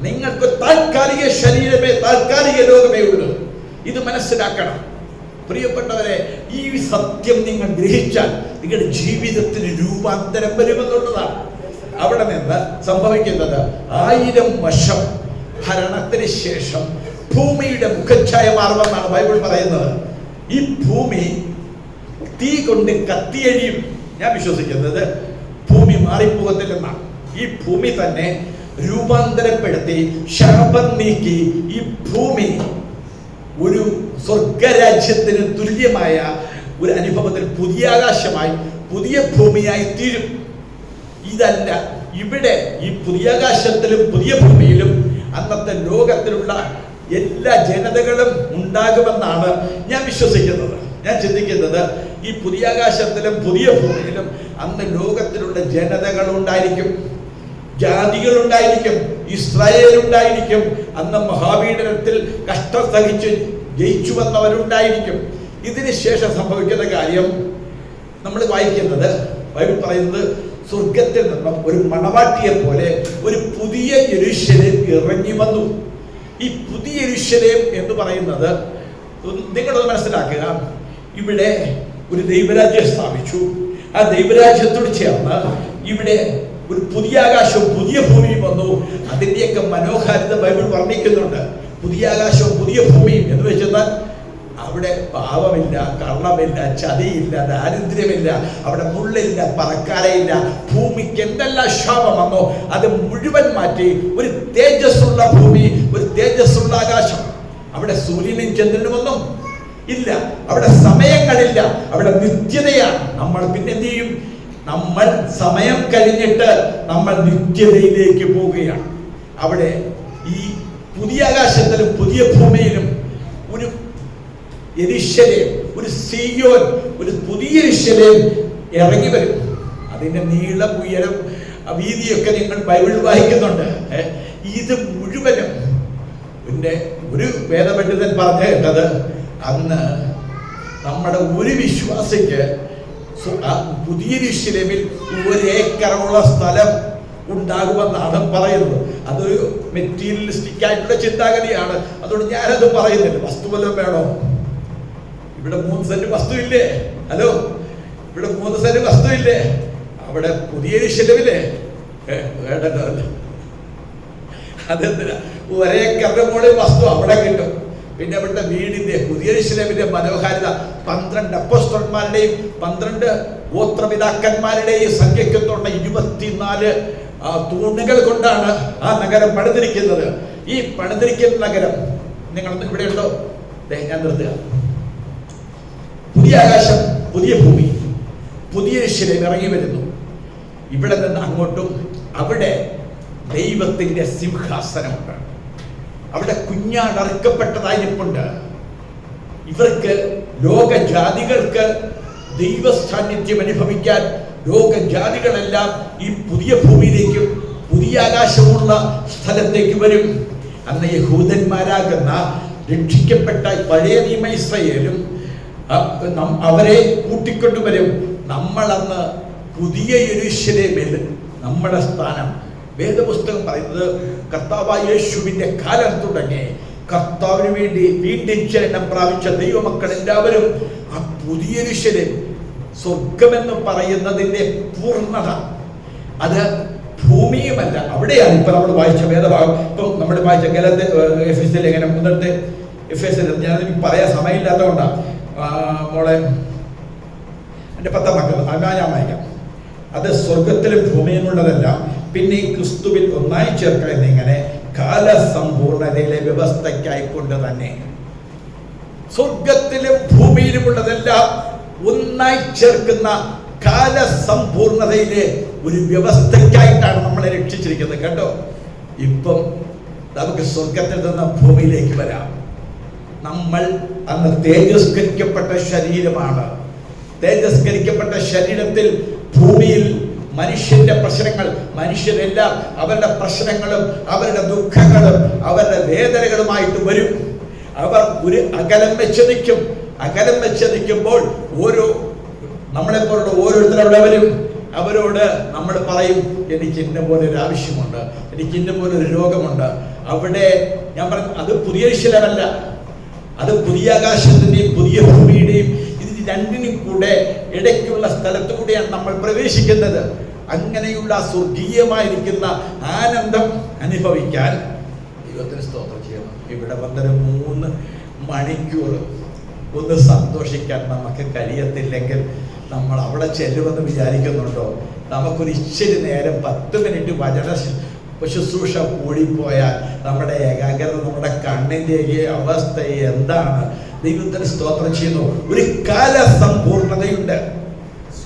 നിങ്ങൾക്ക് താൽക്കാലിക ശരീരമേ, താൽക്കാലിക ലോകമേ ഉള്ളൂ. ഇത് മനസ്സിലാക്കണം പ്രിയപ്പെട്ടവരെ. ഈ സത്യം നിങ്ങൾ ഗ്രഹിച്ചാൽ നിങ്ങളുടെ ജീവിതത്തിന് രൂപാന്തരം വരുമെന്നുള്ളതാണ്. അവിടെ നിന്ന് സംഭവിക്കുന്നത് 1000 വർഷം ഭരണത്തിന് ശേഷം ഭൂമിയുടെ മുഖച്ഛായ മാറുമെന്നാണ് ബൈബിൾ പറയുന്നത്. ഈ ഭൂമി തീ കൊണ്ട് കത്തിയഴിയും. ഞാൻ വിശ്വസിക്കുന്നത് ഭൂമി മാറിപ്പോകത്തില്ലെന്നാണ്. ഈ ഭൂമി തന്നെ രൂപാന്തരപ്പെടുത്തി ശാപം നീക്കി ഈ ഭൂമി ഒരു സ്വർഗരാജ്യത്തിന് തുല്യമായ ഒരു അനുഭവത്തിൽ പുതിയ ആകാശമായി പുതിയ ഭൂമിയായി തീരും. ഇതല്ല, ഇവിടെ ഈ പുതിയ ആകാശത്തിലും പുതിയ ഭൂമിയിലും അന്നത്തെ ലോകത്തിലുള്ള എല്ലാ ജനതകളും ഉണ്ടാകുമെന്നാണ് ഞാൻ വിശ്വസിക്കുന്നത്. ഞാൻ ചിന്തിക്കുന്നത് ഈ പുതിയ ആകാശത്തിലും പുതിയ ഭൂമിയിലും അന്ന് ലോകത്തിലുള്ള ജനതകൾ ഉണ്ടായിരിക്കും, ജാതികൾ ഉണ്ടായിരിക്കും, ഇസ്രായേൽ ഉണ്ടായിരിക്കും. അന്ന് മഹാപീഡനത്തിൽ കഷ്ടം സഹിച്ച് ജയിച്ചു വന്നവരുണ്ടായിരിക്കും. ഇതിന് ശേഷം സംഭവിക്കുന്ന കാര്യം നമ്മൾ വായിക്കുന്നത്, ബൈബിൾ പറയുന്നത്, സ്വർഗത്തിൽ നിന്നും ഒരു മണവാട്ടിയെ പോലെ ഒരു പുതിയ യെരൂശലേം ഇറങ്ങി വന്നു. ഈ പുതിയ യെരൂശലേം എന്ന് പറയുന്നത് നിങ്ങളത് മനസ്സിലാക്കുക. ഇവിടെ ഒരു ദൈവരാജ്യം സ്ഥാപിച്ചു. ആ ദൈവരാജ്യത്തോട് ചേർന്ന് ഇവിടെ ഒരു പുതിയ ആകാശവും പുതിയ ഭൂമിയും വന്നു. അതിൻ്റെയൊക്കെ മനോഹാരിത ബൈബിൾ വർണ്ണിക്കുന്നുണ്ട്. പുതിയ ആകാശവും പുതിയ ഭൂമിയും എന്ന് വെച്ചാൽ അവിടെ പാവമില്ല, കള്ളമില്ല, ചതിയില്ല, ദാരിദ്ര്യമില്ല, അവിടെ മുള്ളില്ല, പറക്കാരയില്ല. ഭൂമിക്ക് എന്തെല്ലാം ശാപം വന്നോ അത് മുഴുവൻ മാറ്റി ഒരു തേജസ്സുള്ള ഭൂമി, ഒരു തേജസ്സുള്ള ആകാശം. അവിടെ സൂര്യനും ചന്ദ്രനുമൊന്നും ഇല്ല, അവിടെ സമയങ്ങളില്ല, അവിടെ നിത്യതയാണ്. നമ്മൾ പിന്നെ എന്ത് ചെയ്യും? നമ്മൾ സമയം കഴിഞ്ഞിട്ട് നമ്മൾ നിത്യതയിലേക്ക് പോവുകയാണ്. അവിടെ ഈ പുതിയ ആകാശത്തിലും പുതിയ ഭൂമിയിലും ഒരു യെരൂശലേം, ഒരു സിയോൻ, ഒരു പുതിയ യെരൂശലേം ഇറങ്ങി വരും. അതിന്റെ നീളം, ഉയരം, വീതിയൊക്കെ നിങ്ങൾ ബൈബിളിൽ വായിക്കുന്നുണ്ട്. ഇത് മുഴുവനും പിന്നെ ഒരു വേദപണ്ഡിതൻ പറഞ്ഞു കേട്ടത്, അന്ന് നമ്മുടെ ഒരു വിശ്വാസിക്ക് പുതിയ യെരൂശലേമിൽ 1 ഏക്കറുള്ള സ്ഥലം ഉണ്ടാകുമെന്നാണ് പറയുന്നത്. അതൊരു മെറ്റീരിയലിസ്റ്റിക് ആയിട്ടുള്ള ചിന്താഗതിയാണ്. അതുകൊണ്ട് ഞാനത് പറയുന്നില്ല. വസ്തുവല്ലം വേണോ? ഇവിടെ 3 സെന്റ് വസ്തു ഇല്ലേ? ഹലോ, ഇവിടെ 3 സെന്റ് വസ്തു ഇല്ലേ? അവിടെ പുതിയ യെരൂശലേമില്ലേ? വേണ്ടല്ലോ. അതെന്തിനാ? 1 ഏക്കറിന്റെ മുകളിൽ വസ്തു അവിടെ കിട്ടും. പിന്നെ അവിടുത്തെ വീടിന്റെ, പുതിയ യെരൂശലേമിന്റെ മനോഹാരിത 12 അപ്പോസ്തലന്മാരുടെയും 12 ഗോത്രപിതാക്കന്മാരുടെയും സംഖ്യയ്ക്കൊത്തുള്ള 24 തൂണുകൾ കൊണ്ടാണ് ആ നഗരം പണിതിരിക്കുന്നത്. ഈ പണിതിരിക്കുന്ന നഗരം നിങ്ങളൊന്നും ഇവിടെ ഉണ്ടോ? ഞാൻ നിർത്തുക. പുതിയ ആകാശം, പുതിയ ഭൂമി, പുതിയ യെരൂശലേം ഇറങ്ങി വരുന്നു. ഇവിടെ നിന്ന് അങ്ങോട്ടും അവിടെ ദൈവത്തിന്റെ സിംഹാസനമുണ്ട്. അവിടെ കുഞ്ഞാടർക്കപ്പെട്ടതായിരിപ്പുണ്ട്. ഇവർക്ക്, ലോകജാതികൾക്ക് ദൈവ സാന്നിധ്യം അനുഭവിക്കാൻ ലോകജാതികളെല്ലാം ഈ പുതിയ ഭൂമിയിലേക്കും പുതിയ ആകാശമുള്ള സ്ഥലത്തേക്ക് വരും. അന്ന് യഹൂദന്മാരാകുന്ന രക്ഷിക്കപ്പെട്ട പഴയ നിയമ ഇസ്രായേലും അവരെ കൂട്ടിക്കൊണ്ടുവരും. നമ്മളന്ന് പുതിയ യെരൂശലേമിൽ നമ്മുടെ സ്ഥാനം, വേദപുസ്തകം പറയുന്നത്, കർത്താവായ യേശുവിന്റെ കാലം തുടങ്ങി കർത്താവിന് വേണ്ടി വീണ്ടും ജനനം പ്രാപിച്ച ദൈവമക്കൾ എല്ലാവരും ആ പുതിയ യെരൂശലേം, സ്വർഗമെന്ന് പറയുന്നതിന്റെ പൂർണ്ണത, അത് ഭൂമിയുമല്ല, അവിടെയാണ്. ഇപ്പൊ നമ്മൾ വായിച്ച വേദഭാഗം, ഇപ്പൊ നമ്മൾ വായിച്ച എഫെസ്യർ ലേഖനം, മുതലത്തെ എഫെസ്യർ, ഞാനത് പറയാൻ സമയമില്ലാത്തതുകൊണ്ടാണ് മോളെ, എൻ്റെ 10 മക്കൾ ഞാൻ വായിക്കാം. അത് സ്വർഗത്തിലും ഭൂമിയിലുള്ളതല്ല, പിന്നെ ഈ ക്രിസ്തുവിൽ ഒന്നായി ചേർക്കുക എന്നിങ്ങനെ കാലസമ്പൂർണതയിലെ വ്യവസ്ഥയ്ക്കായിക്കൊണ്ട് തന്നെ. സ്വർഗത്തിലും ഭൂമിയിലുമുള്ളതെല്ലാം ഒന്നായി ചേർക്കുന്ന കാലസമ്പൂർണതയിലെ ഒരു വ്യവസ്ഥയ്ക്കായിട്ടാണ് നമ്മളെ രക്ഷിച്ചിരിക്കുന്നത് കേട്ടോ. ഇപ്പം നമുക്ക് സ്വർഗത്തിൽ നിന്ന് ഭൂമിയിലേക്ക് വരാം. നമ്മൾ അന്ന് തേജസ്കരിക്കപ്പെട്ട ശരീരമാണ്. തേജസ്കരിക്കപ്പെട്ട ശരീരത്തിൽ ഭൂമിയിൽ മനുഷ്യന്റെ പ്രശ്നങ്ങൾ, മനുഷ്യരെല്ലാം അവരുടെ പ്രശ്നങ്ങളും അവരുടെ ദുഃഖങ്ങളും അവരുടെ വേദനകളുമായിട്ട് വരും. അവർ ഒരു അകലം വെച്ച് നിൽക്കും. അകലം വെച്ച് നിൽക്കുമ്പോൾ നമ്മളെപ്പോലുള്ള ഓരോരുത്തരവിടെ വരും. അവരോട് നമ്മൾ പറയും, എനിക്ക് ഇന്ന പോലെ ഒരു ആവശ്യമുണ്ട്, എനിക്ക് ഇന്ന പോലെ ഒരു രോഗമുണ്ട്. അവിടെ ഞാൻ പറഞ്ഞു, അത് പുതിയ യെരൂശലേമല്ല, അത് പുതിയ ആകാശത്തിന്റെയും പുതിയ ഭൂമിയുടെയും ഇത് രണ്ടിനും കൂടെ ഇടയ്ക്കുള്ള സ്ഥലത്തുകൂടെയാണ് നമ്മൾ പ്രവേശിക്കുന്നത്. അങ്ങനെയുള്ള സ്വർഗീയമായിരിക്കുന്ന ആനന്ദം അനുഭവിക്കാൻ ദൈവത്തിന് സ്തോത്രം ചെയ്യണം. ഇവിടെ വന്നൊരു 3 മണിക്കൂർ ഒന്ന് സന്തോഷിക്കാൻ നമുക്ക് കഴിയത്തില്ലെങ്കിൽ നമ്മൾ അവിടെ ചെല്ലുമെന്ന് വിചാരിക്കുന്നുണ്ടോ? നമുക്കൊരു ഇച്ചിരി നേരം 10 മിനിറ്റ് വചന ശുശ്രൂഷ കൂടിപ്പോയാൽ നമ്മുടെ ഏകാഗ്രത, നമ്മുടെ കണ്ണിൻ്റെ അവസ്ഥ എന്താണ്? ദൈവത്തിന് സ്തോത്രം ചെയ്യുന്നു. ഒരു കാലസമ്പൂർണതയുണ്ട്.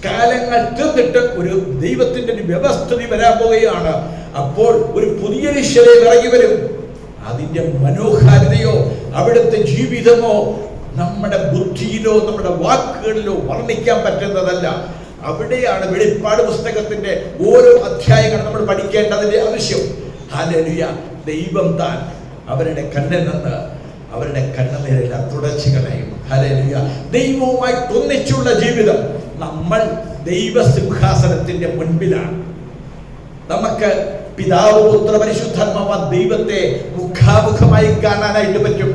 കാലങ്ങൾ തീർന്നിട്ട് ഒരു ദൈവത്തിന്റെ ഒരു വ്യവസ്ഥിതി വരാൻ പോവുകയാണ്. അപ്പോൾ ഒരു പുതിയ യെരൂശലേം ഇറങ്ങി വരും. അതിന്റെ മനോഹാരിതയോ അവിടുത്തെ ജീവിതമോ നമ്മുടെ ബുദ്ധിയിലോ നമ്മുടെ വാക്കുകളിലോ വർണ്ണിക്കാൻ പറ്റുന്നതല്ല. അവിടെയാണ് വെളിപ്പാട് പുസ്തകത്തിന്റെ ഓരോ അധ്യായങ്ങളും നമ്മൾ പഠിക്കേണ്ടതിന്റെ ആവശ്യം. ഹല്ലേലൂയ. ദൈവം താൻ അവരുടെ കണ്ണിൽ നിന്ന് അവരുടെ കണ്ണുനീരെല്ലാം തുടച്ചു കളയും. ഹല്ലേലൂയ. ദൈവവുമായിട്ട് ഒന്നിച്ചുള്ള ജീവിതം. നമ്മൾ ദൈവസിംഹാസനത്തിന്റെ മുൻപിലാണ്. നമുക്ക് പിതാവ്, പുത്ര, പരിശുദ്ധാത്മാവ് ദൈവത്തെ മുഖാമുഖമായി കാണാനായിട്ട് പറ്റും.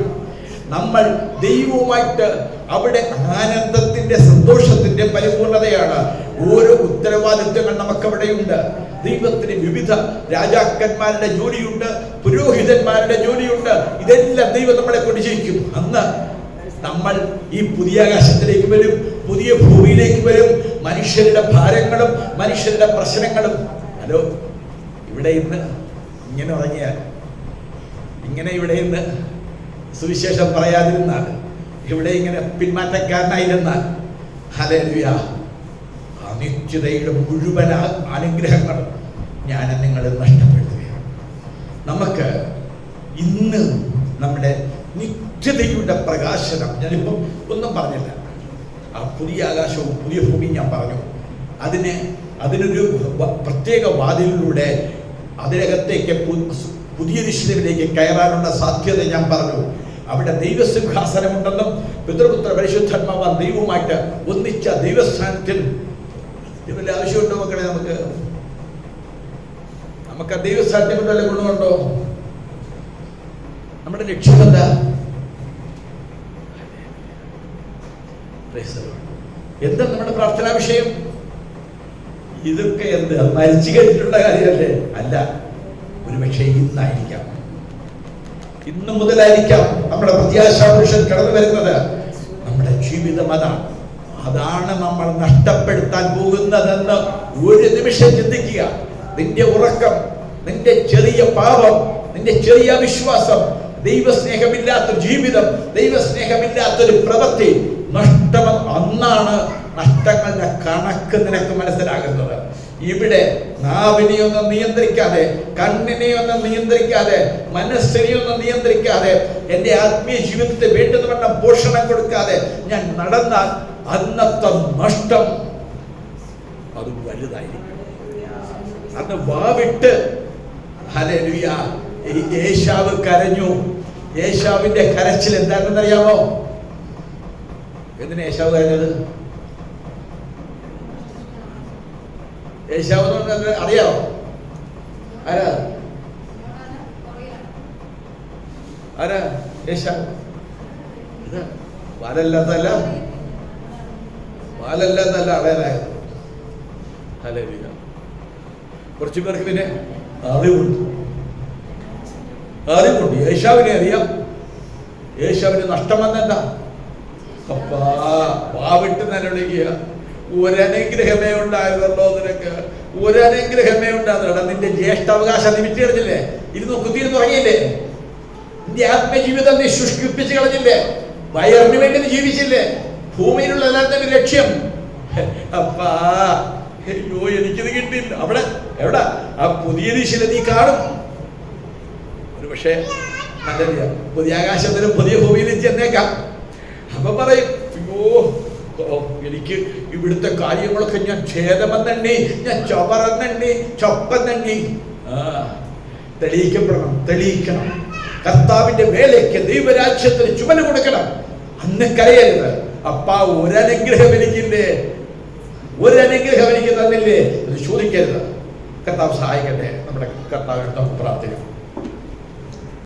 നമ്മൾ ദൈവവുമായിട്ട് അവിടെ ആനന്ദത്തിന്റെ, സന്തോഷത്തിന്റെ പരിപൂർണതയാണ്. ഓരോ ഉത്തരവാദിത്വങ്ങൾ നമുക്കവിടെയുണ്ട്. ദൈവത്തിന് വിവിധ രാജാക്കന്മാരുടെ ജോലിയുണ്ട്, പുരോഹിതന്മാരുടെ ജോലിയുണ്ട്. ഇതെല്ലാം ദൈവം നമ്മളെ കൊണ്ട് ചെയ്യിക്കും. അന്ന് നമ്മൾ ഈ പുതിയ ആകാശത്തിലേക്ക് വരും, പുതിയ ഭൂമിയിലേക്ക് വരും. മനുഷ്യരുടെ ഭാരങ്ങളും മനുഷ്യരുടെ പ്രശ്നങ്ങളും. ഹലോ, ഇവിടെ ഇന്ന് ഇങ്ങനെ ഉറങ്ങിയാൽ, ഇങ്ങനെ ഇവിടെ ഇന്ന് സുവിശേഷം പറയാതിരുന്നാൽ, ഇവിടെ ഇങ്ങനെ പിന്മാറ്റക്കാരനായിരുന്നാൽ, ഹല്ലേലൂയ, നിത്യതയുടെ മുഴുവൻ അനുഗ്രഹങ്ങൾ ഞാൻ നിങ്ങൾ നഷ്ടപ്പെടുത്തുകയാണ്. നമുക്ക് ഇന്ന് നമ്മുടെ നിത്യതയുടെ പ്രകാശനം, ഞാനിപ്പം ഒന്നും പറഞ്ഞില്ല, ആ പുതിയ ആകാശവും പുതിയ ഭൂമിയും ഞാൻ പറഞ്ഞു. അതിനൊരു പ്രത്യേക വാതിലിലൂടെ അതിനകത്തേക്ക് പുതിയ ദിശയിലേക്ക് കയറാനുള്ള സാധ്യത ഞാൻ പറഞ്ഞു. അവിടെ ദൈവസിംഹാസനമുണ്ടെന്നും പിതൃപുത്ര പരിശുദ്ധാത്മാവ് ദൈവവുമായിട്ട് ഒന്നിച്ച ദൈവസ്ഥാനത്തിൽ ഇതിന്റെ ആവശ്യമുണ്ടോ മക്കളെ? നമുക്ക് ആ ദൈവസ്ഥാനത്തെ കൊണ്ടല്ല ഗുണമുണ്ടോ? നമ്മുടെ ലക്ഷ്യം എന്താ? എന്താ നമ്മുടെ പ്രാർത്ഥനാ വിഷയം? ഇതൊക്കെ എന്ത് മരിച്ചു കഴിഞ്ഞിട്ടുള്ള കാര്യമല്ലേ? അല്ല, ഒരുപക്ഷെ ഇന്നായിരിക്കാം, ഇന്നു മുതലായിരിക്കാം നമ്മുടെ പ്രത്യാശാപുരുഷൻ കടന്നു വരുന്നത്. നമ്മുടെ ജീവിതം അതാണ് നമ്മൾ നഷ്ടപ്പെടുത്താൻ പോകുന്നതെന്ന് ഒരു നിമിഷം ചിന്തിക്കുക. നിന്റെ ഉറക്കം, നിന്റെ ചെറിയ പാപം, നിന്റെ ചെറിയ വിശ്വാസം, ദൈവസ്നേഹമില്ലാത്തൊരു ജീവിതം, ദൈവസ്നേഹമില്ലാത്തൊരു പ്രവൃത്തി നഷ്ടം. അന്നാണ് നഷ്ടങ്ങളുടെ കണക്ക് നിനക്ക് മനസ്സിലാകുന്നത്. ഇവിടെ നാവിനെയൊന്നും നിയന്ത്രിക്കാതെ, കണ്ണിനെയൊന്നും നിയന്ത്രിക്കാതെ, മനസ്സിനെയൊന്നും നിയന്ത്രിക്കാതെ, എൻ്റെ ആത്മീയ ജീവിതത്തെ വേണ്ടുന്നവണ്ണം പോഷണം കൊടുക്കാതെ ഞാൻ നടന്നാൽ അന്നത്തെ നഷ്ടം അത് വലുതായിരിക്കും. അന്ന് വാവിട്ട് ഹല്ലേലൂയ ഏശാവ് കരഞ്ഞു. ഏശാവിന്റെ കരച്ചിൽ എന്താണെന്ന് അറിയാമോ? എന്തിനാ ഏശാവ് കരഞ്ഞത്? ഏശാവ് അറിയാമോ? ആരാ ഏശാവ്? വാലല്ലാത്തല്ല അടയാനായത്. ഹല്ലേലൂയ. കുറച്ചു പേർക്ക് പിന്നെ അറിവുണ്ട്. ഏശാവിനെ അറിയാം. ഏശാവിന് നഷ്ടം വന്നെന്താ? വാവിട്ട് നിലവിളിക്കുക. ഒരനുഗ്രഹമേ ഉണ്ടായതല്ലോ നിനക്ക്, ഒരനുഗ്രഹമേ ഉണ്ടാകുന്നതാണ്. നിന്റെ ജ്യേഷ്ഠാവകാശം നീ വിറ്റ് കളഞ്ഞില്ലേ? കുത്തിയിരുന്ന് തുടങ്ങിയില്ലേ? നിന്റെ ആത്മജീവിതം നീ ശുഷ്കിപ്പിച്ച് കളഞ്ഞില്ലേ? വയറിന് വേണ്ടി നീ ജീവിച്ചില്ലേ? ഭൂമിയിലുള്ള എല്ലാത്തിന്റെ ലക്ഷ്യം അപ്പാ, അയ്യോ എനിക്കിത് കിട്ടിയില്ല. അവിടെ എവിടെ ആ പുതിയ ദിശയിൽ നീ കാണും. ഒരു പക്ഷേ നല്ല പുതിയ ആകാശത്തിലും പുതിയ ഭൂമിയിലും ചെന്നേക്കാം. അപ്പൊ പറയും, അയ്യോ എനിക്ക് ഇവിടുത്തെ കാര്യങ്ങളൊക്കെ ഞാൻ ഛേദമെന്നെണ്ണി, ഞാൻ ചൊവറെന്നെണ്ണി, ചൊപ്പെന്നെണ്ണി. തെളിയിക്കണം. കർത്താവിന്റെ വേലയ്ക്ക്, ദൈവരാജ്യത്തിന് ചുമല് കൊടുക്കണം. അന്ന് കരയരുത്. അപ്പാ ഒരനുഗ്രഹം എനിക്കില്ലേ, ഒരനുഗ്രഹം എനിക്ക് തന്നില്ലേ എന്ന് ചോദിക്കരുത്. കർത്താവ് സഹായിക്കട്ടെ. നമ്മുടെ കർത്താവിനോട് പ്രാർത്ഥിക്കാം.